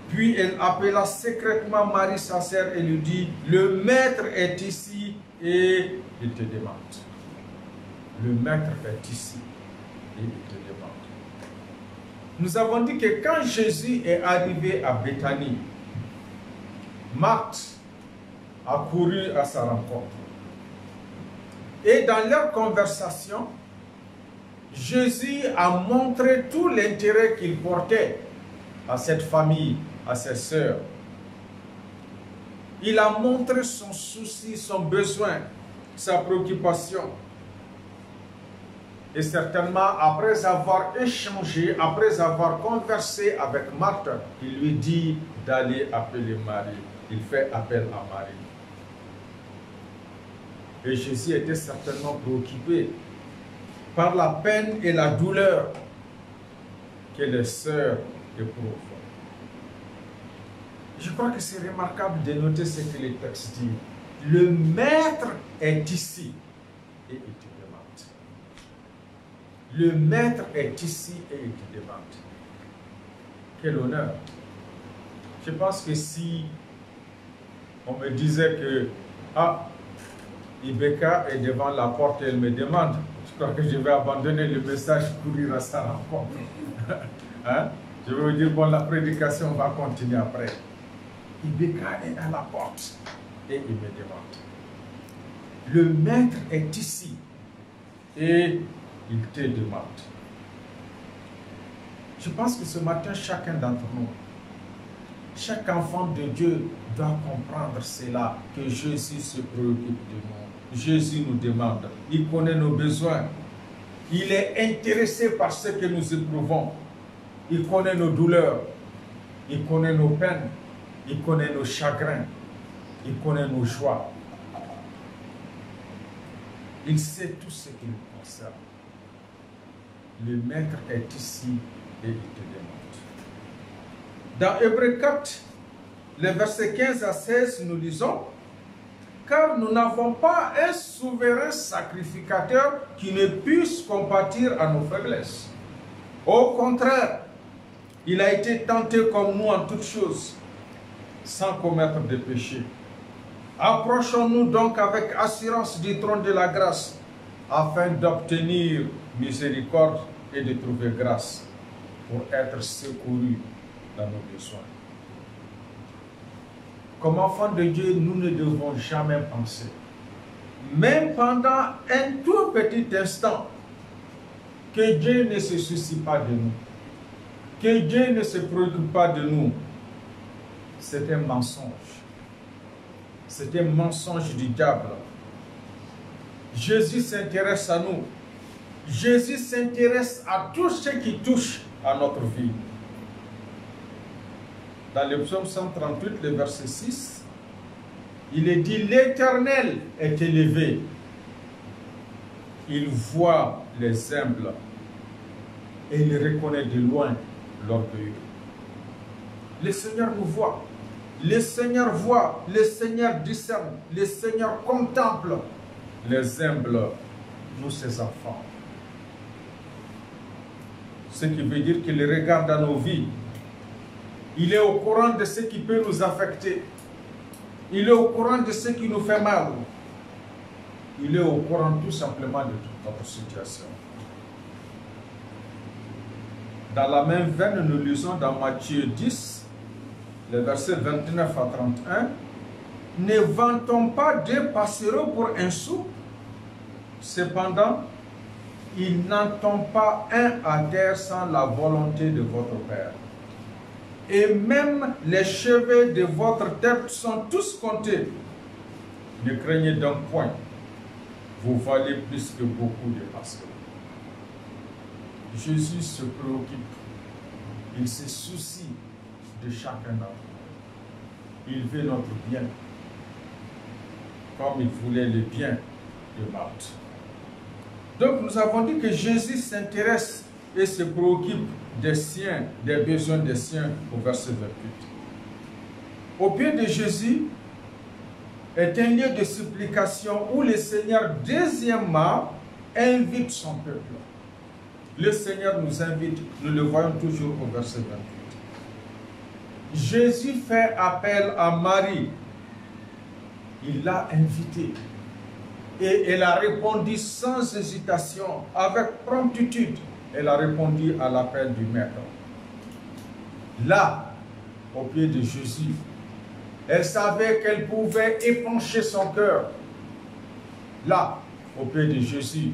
Puis elle appela secrètement Marie sa sœur et lui dit, le maître est ici et il te demande. Le maître est ici et il te demande. Nous avons dit que quand Jésus est arrivé à Béthanie, Marthe a couru à sa rencontre. Et dans leur conversation, Jésus a montré tout l'intérêt qu'il portait à cette famille, à ses sœurs. Il a montré son souci, son besoin, sa préoccupation. Et certainement, après avoir échangé, après avoir conversé avec Marthe, il lui dit d'aller appeler Marie. Il fait appel à Marie. Et Jésus était certainement préoccupé par la peine et la douleur que les sœurs éprouvent. Je crois que c'est remarquable de noter ce que le texte dit. Le maître est ici et il te demande. Le maître est ici et il te demande. Quel honneur. Je pense que si on me disait que Ibeka est devant la porte et elle me demande, je crois que je vais abandonner le message, courir à sa rencontre. Hein? Je vais vous dire, bon, la prédication va continuer après. Ibeka est à la porte et il me demande. Le maître est ici et il te demande. Je pense que ce matin, chacun d'entre nous, chaque enfant de Dieu doit comprendre cela, que Jésus se préoccupe de nous. Jésus nous demande, il connaît nos besoins, il est intéressé par ce que nous éprouvons, il connaît nos douleurs, il connaît nos peines, il connaît nos chagrins, il connaît nos joies. Il sait tout ce qui nous concerne. Le maître est ici et il te demande. Dans Hébreux 4, les versets 15 à 16, nous lisons, car nous n'avons pas un souverain sacrificateur qui ne puisse compatir à nos faiblesses. Au contraire, il a été tenté comme nous en toutes choses, sans commettre de péché. Approchons-nous donc avec assurance du trône de la grâce, afin d'obtenir miséricorde et de trouver grâce pour être secourus dans nos besoins. Comme enfants de Dieu, nous ne devons jamais penser, même pendant un tout petit instant, que Dieu ne se soucie pas de nous, que Dieu ne se préoccupe pas de nous, c'est un mensonge. C'est un mensonge du diable. Jésus s'intéresse à nous. Jésus s'intéresse à tout ce qui touche à notre vie. Dans le psaume 138, le verset 6, il est dit: l'Éternel est élevé. Il voit les humbles et il reconnaît de loin l'orgueilleux. Le Seigneur nous voit. Le Seigneur voit, le Seigneur discerne, le Seigneur contemple les humbles, nous ses enfants. Ce qui veut dire qu'il regarde dans nos vies. Il est au courant de ce qui peut nous affecter. Il est au courant de ce qui nous fait mal. Il est au courant tout simplement de toute notre situation. Dans la même veine, nous lisons dans Matthieu 10, les versets 29 à 31, « Ne vend-on pas deux passereaux pour un sou? Cependant, il n'entend pas un à terre sans la volonté de votre Père. Et même les cheveux de votre tête sont tous comptés. Ne craignez donc point, vous valez plus que beaucoup de passereaux. » Jésus se préoccupe, il se soucie de chacun d'entre nous. Il veut notre bien, comme il voulait le bien de Marthe. Donc nous avons dit que Jésus s'intéresse et se préoccupe des siens, des besoins des siens au verset 28. Au pied de Jésus est un lieu de supplication où le Seigneur, deuxièmement, invite son peuple. Le Seigneur nous invite, nous le voyons toujours au verset 28. Jésus fait appel à Marie. Il l'a invitée. Et elle a répondu sans hésitation, avec promptitude. Elle a répondu à l'appel du Maître. Là, au pied de Jésus, elle savait qu'elle pouvait épancher son cœur. Là, au pied de Jésus,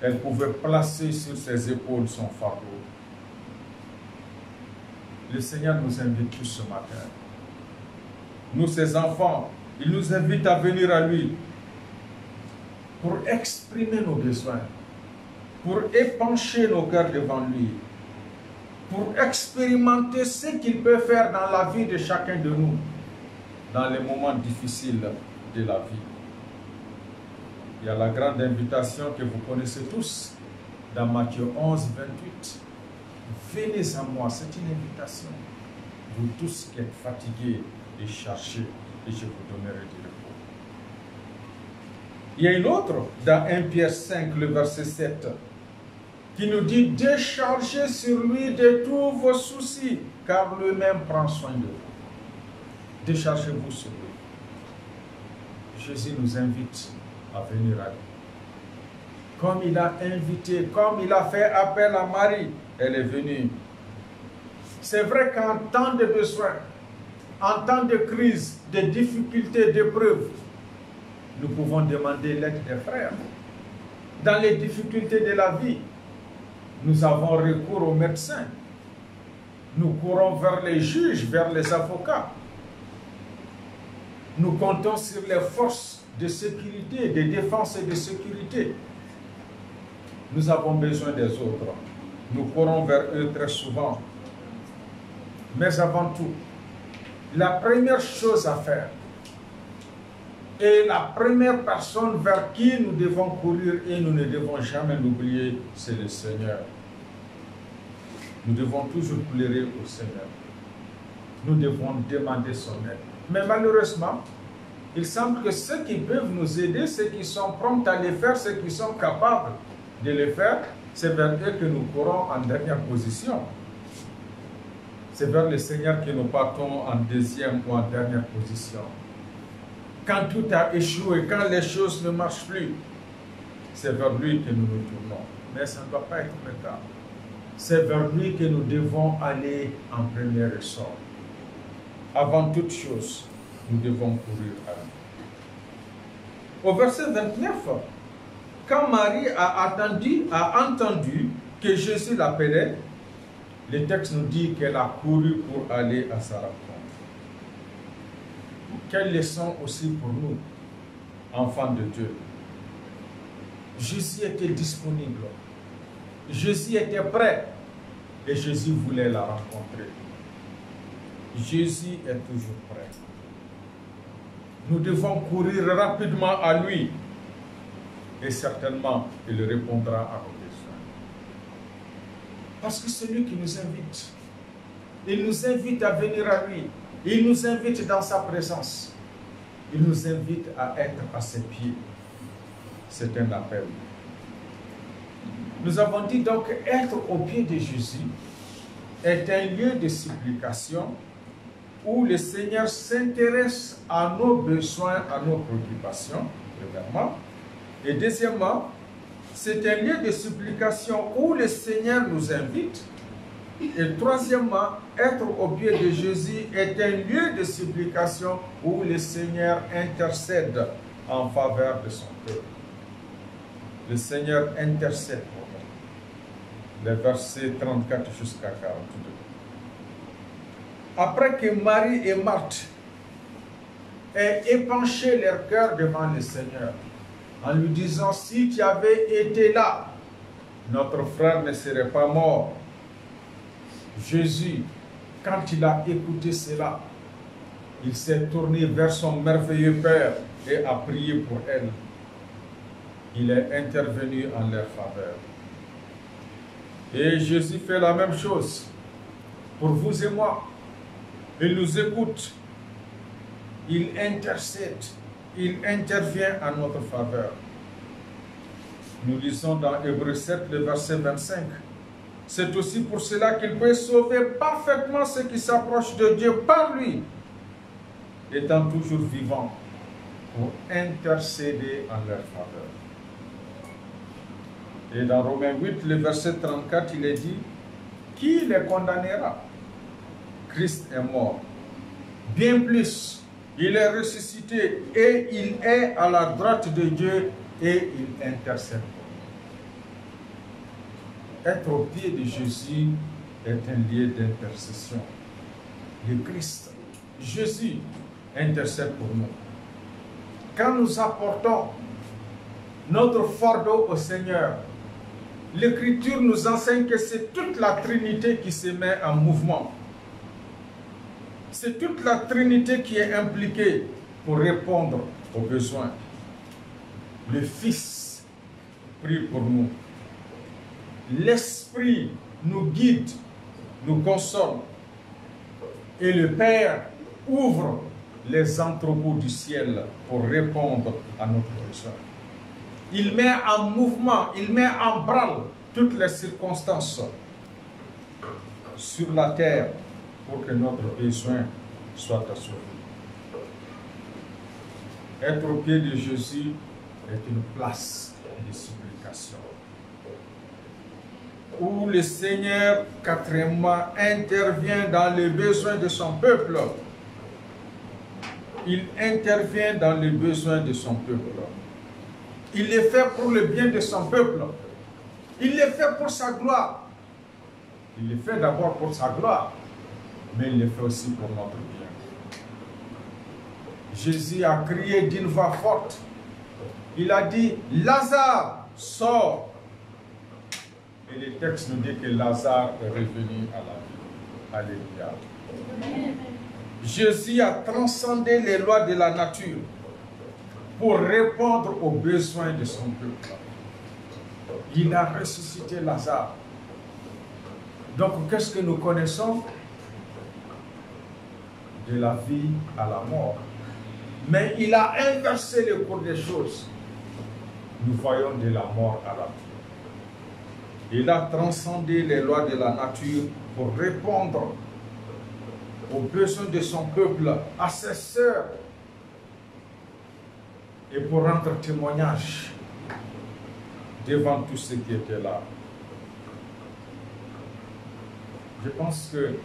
elle pouvait placer sur ses épaules son fardeau. Le Seigneur nous invite tous ce matin. Nous, ses enfants, il nous invite à venir à lui pour exprimer nos besoins, pour épancher nos cœurs devant lui, pour expérimenter ce qu'il peut faire dans la vie de chacun de nous, dans les moments difficiles de la vie. Il y a la grande invitation que vous connaissez tous dans Matthieu 11, 28. Venez à moi, c'est une invitation. Vous tous qui êtes fatigués et chargés, et je vous donnerai du repos. Il y a une autre, dans 1 Pierre 5, le verset 7, qui nous dit: déchargez sur lui de tous vos soucis, car lui-même prend soin de vous. Déchargez-vous sur lui. Jésus nous invite à venir à lui. Comme il a invité, comme il a fait appel à Marie, elle est venue. C'est vrai qu'en temps de besoin, en temps de crise, de difficultés, d'épreuves, nous pouvons demander l'aide des frères. Dans les difficultés de la vie, nous avons recours aux médecins. Nous courons vers les juges, vers les avocats. Nous comptons sur les forces de sécurité, de défense et de sécurité. Nous avons besoin des autres. Nous courons vers eux très souvent. Mais avant tout, la première chose à faire et la première personne vers qui nous devons courir et nous ne devons jamais l'oublier, c'est le Seigneur. Nous devons toujours pleurer au Seigneur. Nous devons demander son aide. Mais malheureusement, il semble que ceux qui peuvent nous aider, ceux qui sont prompts à les faire, ceux qui sont capables de les faire, c'est vers eux que nous courons en dernière position. C'est vers le Seigneur que nous partons en deuxième ou en dernière position. Quand tout a échoué, quand les choses ne marchent plus, c'est vers lui que nous nous tournons. Mais ça ne doit pas être le cas. C'est vers lui que nous devons aller en premier ressort. Avant toute chose, nous devons courir à Au verset 29, quand Marie a entendu que Jésus l'appelait, le texte nous dit qu'elle a couru pour aller à sa rencontre. Quelle leçon aussi pour nous, enfants de Dieu. Jésus était disponible. Jésus était prêt et Jésus voulait la rencontrer. Jésus est toujours prêt. Nous devons courir rapidement à lui et certainement il répondra à nos besoins. Parce que c'est lui qui nous invite. Il nous invite à venir à lui. Il nous invite dans sa présence. Il nous invite à être à ses pieds. C'est un appel. Nous avons dit donc être au pied de Jésus est un lieu de supplication où le Seigneur s'intéresse à nos besoins, à nos préoccupations, premièrement. Et deuxièmement, c'est un lieu de supplication où le Seigneur nous invite. Et troisièmement, être au pied de Jésus est un lieu de supplication où le Seigneur intercède en faveur de son peuple. Le Seigneur intercède pour nous. Les versets 34 jusqu'à 42. Après que Marie et Marthe aient épanché leur cœur devant le Seigneur, en lui disant, si tu avais été là, notre frère ne serait pas mort. Jésus, quand il a écouté cela, il s'est tourné vers son merveilleux Père et a prié pour elle. Il est intervenu en leur faveur. Et Jésus fait la même chose pour vous et moi. Il nous écoute, il intercède, il intervient en notre faveur. Nous lisons dans Hébreux 7, le verset 25. C'est aussi pour cela qu'il peut sauver parfaitement ceux qui s'approchent de Dieu par lui, étant toujours vivant pour intercéder en leur faveur. Et dans Romains 8, le verset 34, il est dit, qui les condamnera? Christ est mort. Bien plus, il est ressuscité et il est à la droite de Dieu et il intercède. Être au pied de Jésus est un lieu d'intercession. Le Christ, Jésus, intercède pour nous. Quand nous apportons notre fardeau au Seigneur, l'Écriture nous enseigne que c'est toute la Trinité qui se met en mouvement. C'est toute la Trinité qui est impliquée pour répondre aux besoins. Le Fils prie pour nous. L'Esprit nous guide, nous console. Et le Père ouvre les entrepôts du ciel pour répondre à notre besoin. Il met en mouvement, il met en branle toutes les circonstances sur la terre pour que notre besoin soit assouvi. Être au pied de Jésus est une place de supplication, où le Seigneur, quatrièmement, intervient dans les besoins de son peuple. Il intervient dans les besoins de son peuple. Il le fait pour le bien de son peuple. Il le fait pour sa gloire. Il le fait d'abord pour sa gloire, mais il le fait aussi pour notre bien. Jésus a crié d'une voix forte. Il a dit, Lazare, sors. Et le texte nous dit que Lazare est revenu à la vie. Alléluia. Jésus a transcendé les lois de la nature pour répondre aux besoins de son peuple. Il a ressuscité Lazare. Donc, qu'est-ce que nous connaissons? De la vie à la mort. Mais il a inversé le cours des choses. Nous voyons de la mort à la vie. Il a transcendé les lois de la nature pour répondre aux besoins de son peuple, à ses sœurs, et pour rendre témoignage devant tous ceux qui étaient là. Je pense que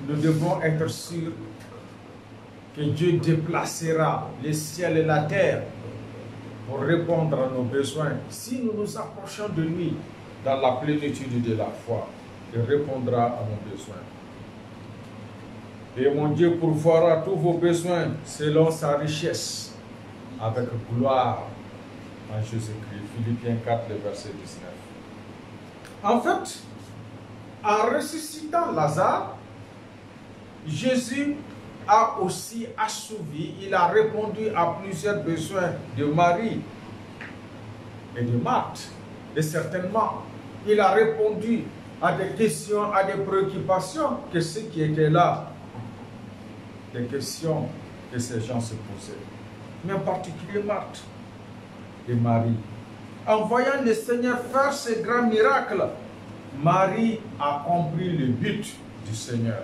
nous devons être sûrs que Dieu déplacera le ciel et la terre pour répondre à nos besoins. Si nous nous approchons de lui dans la plénitude de la foi, il répondra à nos besoins. Et mon Dieu pourvoira tous vos besoins selon sa richesse, avec gloire en Jésus-Christ. Philippiens 4, le verset 19. En fait, en ressuscitant Lazare, Jésus a aussi assouvi, il a répondu à plusieurs besoins de Marie et de Marthe. Et certainement, il a répondu à des questions, à des préoccupations que ceux qui étaient là, des questions que ces gens se posaient. Mais en particulier Marthe et Marie. En voyant le Seigneur faire ce grand miracle, Marie a compris le but du Seigneur.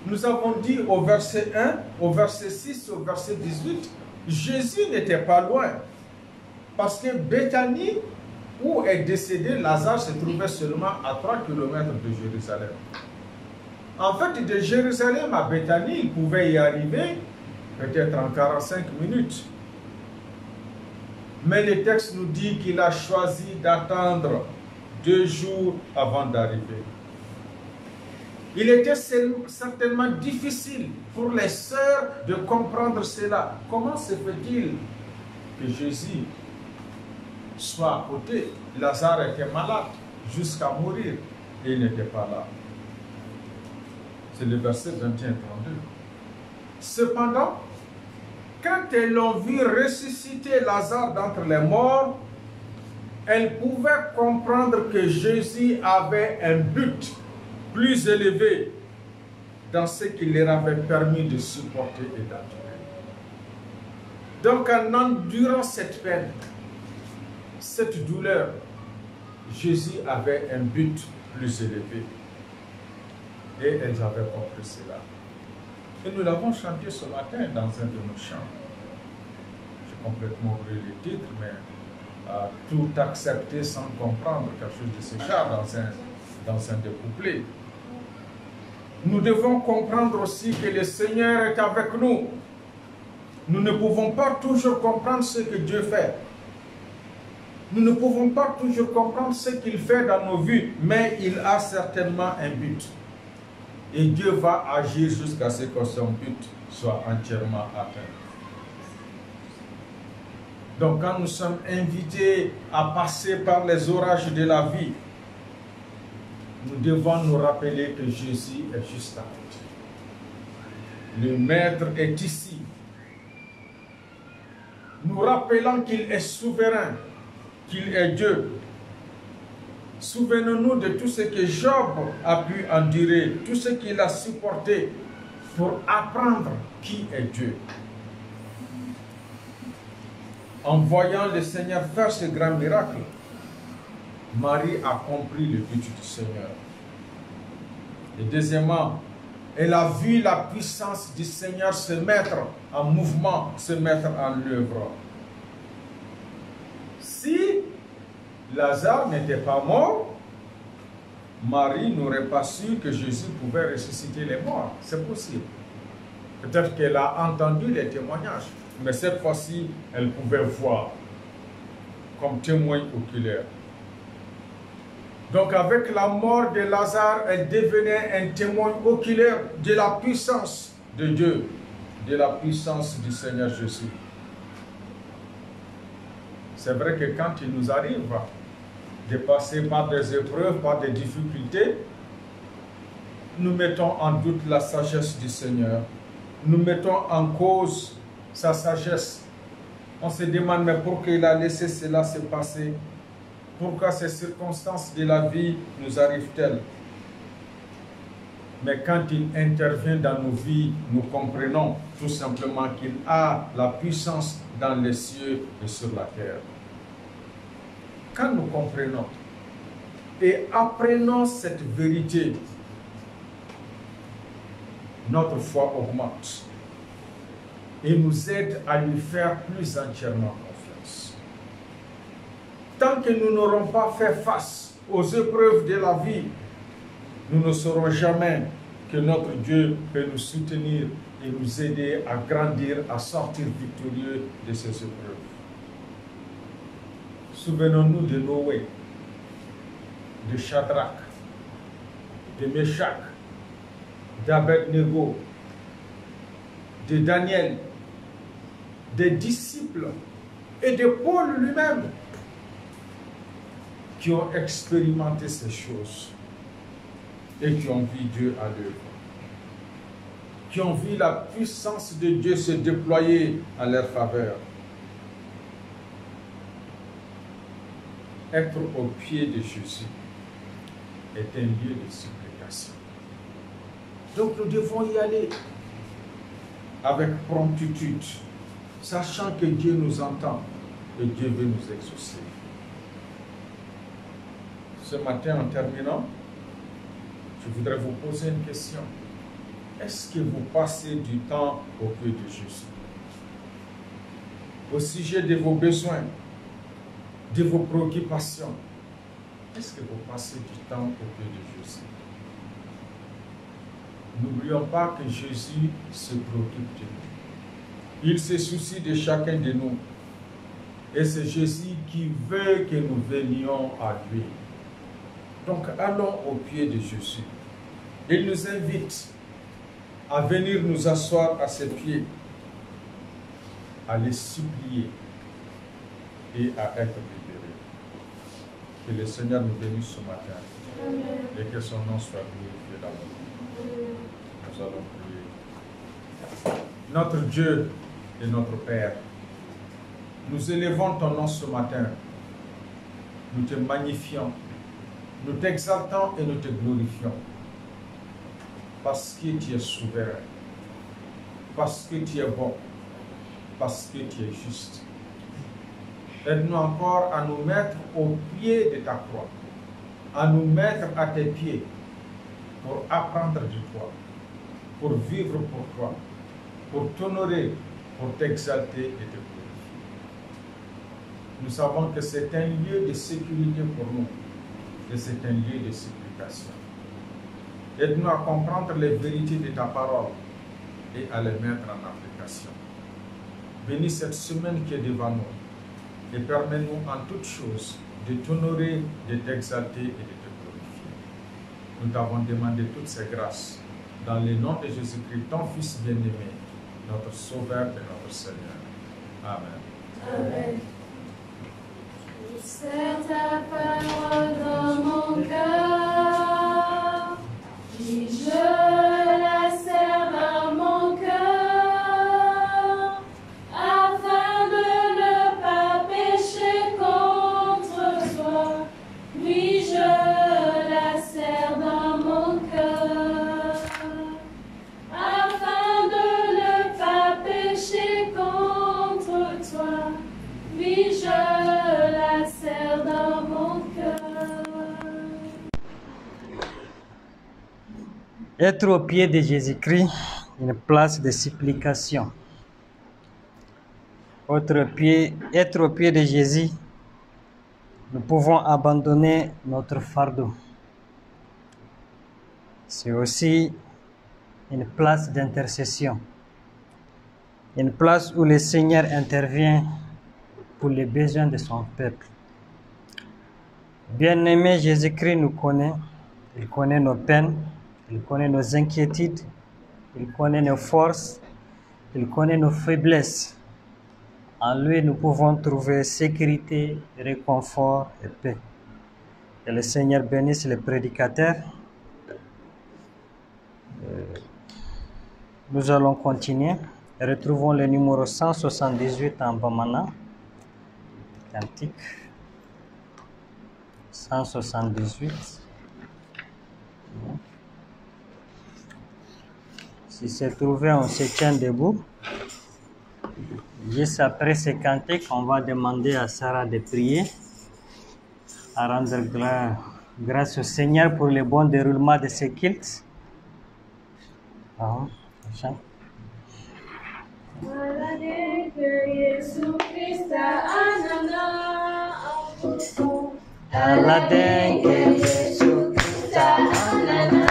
Nous avons dit au verset 1, au verset 6, au verset 18, Jésus n'était pas loin. Parce que Béthanie, où est décédé Lazare, se trouvait seulement à 3 km de Jérusalem. En fait, de Jérusalem à Béthanie, il pouvait y arriver peut-être en 45 minutes. Mais le texte nous dit qu'il a choisi d'attendre 2 jours avant d'arriver. Il était certainement difficile pour les sœurs de comprendre cela. Comment se fait-il que Jésus soit à côté? Lazare était malade jusqu'à mourir et il n'était pas là. C'est le verset 21 et 32. Cependant, quand elles l'ont vu ressusciter Lazare d'entre les morts, elles pouvaient comprendre que Jésus avait un but plus élevé dans ce qu'il leur avait permis de supporter et d'endurer. Donc en endurant cette peine, cette douleur, Jésus avait un but plus élevé. Et elles avaient compris cela. Et nous l'avons chanté ce matin dans un de nos chants. J'ai complètement oublié le titre, mais tout accepter sans comprendre, quelque chose de ce genre dans un des couplets. Nous devons comprendre aussi que le Seigneur est avec nous. Nous ne pouvons pas toujours comprendre ce que Dieu fait. Nous ne pouvons pas toujours comprendre ce qu'il fait dans nos vies, mais il a certainement un but. Et Dieu va agir jusqu'à ce que son but soit entièrement atteint. Donc quand nous sommes invités à passer par les orages de la vie, nous devons nous rappeler que Jésus est juste à côté. Le Maître est ici. Nous rappelons qu'il est souverain, qu'il est Dieu. Souvenons-nous de tout ce que Job a pu endurer, tout ce qu'il a supporté pour apprendre qui est Dieu. En voyant le Seigneur faire ce grand miracle, Marie a compris le but du Seigneur. Et deuxièmement, elle a vu la puissance du Seigneur se mettre en mouvement, se mettre en œuvre. Si Lazare n'était pas mort, Marie n'aurait pas su que Jésus pouvait ressusciter les morts. C'est possible. Peut-être qu'elle a entendu les témoignages, mais cette fois-ci, elle pouvait voir comme témoin oculaire. Donc avec la mort de Lazare, elle devenait un témoin oculaire de la puissance de Dieu, de la puissance du Seigneur Jésus. C'est vrai que quand il nous arrive de passer par des épreuves, par des difficultés, nous mettons en doute la sagesse du Seigneur. Nous mettons en cause sa sagesse. On se demande, mais pourquoi il a laissé cela se passer? Pourquoi ces circonstances de la vie nous arrivent-elles? Mais quand il intervient dans nos vies, nous comprenons tout simplement qu'il a la puissance dans les cieux et sur la terre. Quand nous comprenons et apprenons cette vérité, notre foi augmente et nous aide à lui faire plus entièrement confiance. Tant que nous n'aurons pas fait face aux épreuves de la vie, nous ne saurons jamais que notre Dieu peut nous soutenir et nous aider à grandir, à sortir victorieux de ces épreuves. Souvenons-nous de Noé, de Shadrach, de Meshach, d'Abednego, de Daniel, des disciples et de Paul lui-même qui ont expérimenté ces choses et qui ont vu Dieu à l'œuvre, qui ont vu la puissance de Dieu se déployer à leur faveur. Être au pied de Jésus est un lieu de supplication. Donc nous devons y aller avec promptitude, sachant que Dieu nous entend et Dieu veut nous exaucer. Ce matin, en terminant, je voudrais vous poser une question. Est-ce que vous passez du temps au pied de Jésus? Au sujet de vos besoins, de vos préoccupations, est-ce que vous passez du temps au pied de Jésus? N'oublions pas que Jésus se préoccupe de nous. Il se soucie de chacun de nous. Et c'est Jésus qui veut que nous venions à lui. Donc allons au pied de Jésus. Il nous invite à venir nous asseoir à ses pieds, à les supplier et à être libérés. Que le Seigneur nous bénisse ce matin. Amen. Et que son nom soit glorifié dans notre vie. Nous allons prier. Notre Dieu et notre Père, nous élevons ton nom ce matin. Nous te magnifions, nous t'exaltons et nous te glorifions. Parce que tu es souverain, parce que tu es bon, parce que tu es juste. Aide-nous encore à nous mettre au pied de ta croix, à nous mettre à tes pieds pour apprendre de toi, pour vivre pour toi, pour t'honorer, pour t'exalter et te glorifier. Nous savons que c'est un lieu de sécurité pour nous et c'est un lieu de supplication. Aide-nous à comprendre les vérités de ta parole et à les mettre en application. Bénis cette semaine qui est devant nous et permets-nous en toutes choses de t'honorer, de t'exalter et de te glorifier. Nous t'avons demandé toutes ces grâces dans le nom de Jésus-Christ, ton Fils bien-aimé, notre Sauveur et notre Seigneur. Amen. Amen. Serre ta parole dans mon cœur, puis je la serre dans mon cœur, afin de ne pas pécher contre toi. Puis je la serre dans mon cœur, afin de ne pas pécher contre toi. Puis je la serre dans mon cœur. Être au pied de Jésus-Christ, une place de supplication. Être au pied de Jésus, nous pouvons abandonner notre fardeau. C'est aussi une place d'intercession. Une place où le Seigneur intervient pour les besoins de son peuple. Bien-aimé, Jésus-Christ nous connaît. Il connaît nos peines, il connaît nos inquiétudes, il connaît nos forces, il connaît nos faiblesses. En lui, nous pouvons trouver sécurité, réconfort et paix. Que le Seigneur bénisse les prédicateurs. Nous allons continuer. Retrouvons le numéro 178 en Bamana. Cantique 178. Si c'est trouvé, on se tient debout. Juste après ce cantique, on va demander à Sarah de prier, à rendre grâce au Seigneur pour le bon déroulement de ce culte. Aladen que Yesu Krista anana.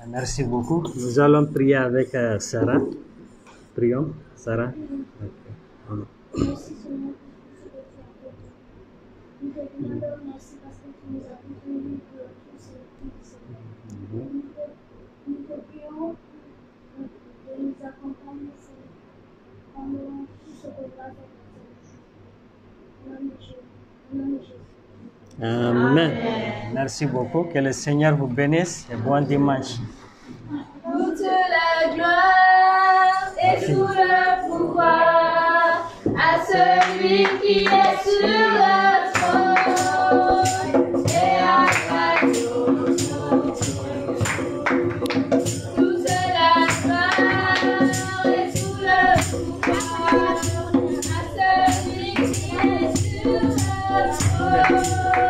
Merci beaucoup. Nous allons prier avec Sarah. Prions, Sarah. Okay. Merci Seigneur pour ce que tu as fait. Nous te demandons merci parce que tu nous as conduits pour tous ces Seigneur. Nous te prions de nous accompagner Seigneur pendant tout ce que tu vas faire dans ce jour. Au nom de Jésus. Au nom de Jésus. Amen. Merci beaucoup. Que le Seigneur vous bénisse et bon dimanche. Toute la gloire et tout le pouvoir à celui qui est sur le trône et à l'agneau. Toute la gloire et tout le pouvoir à celui qui est sur le trône.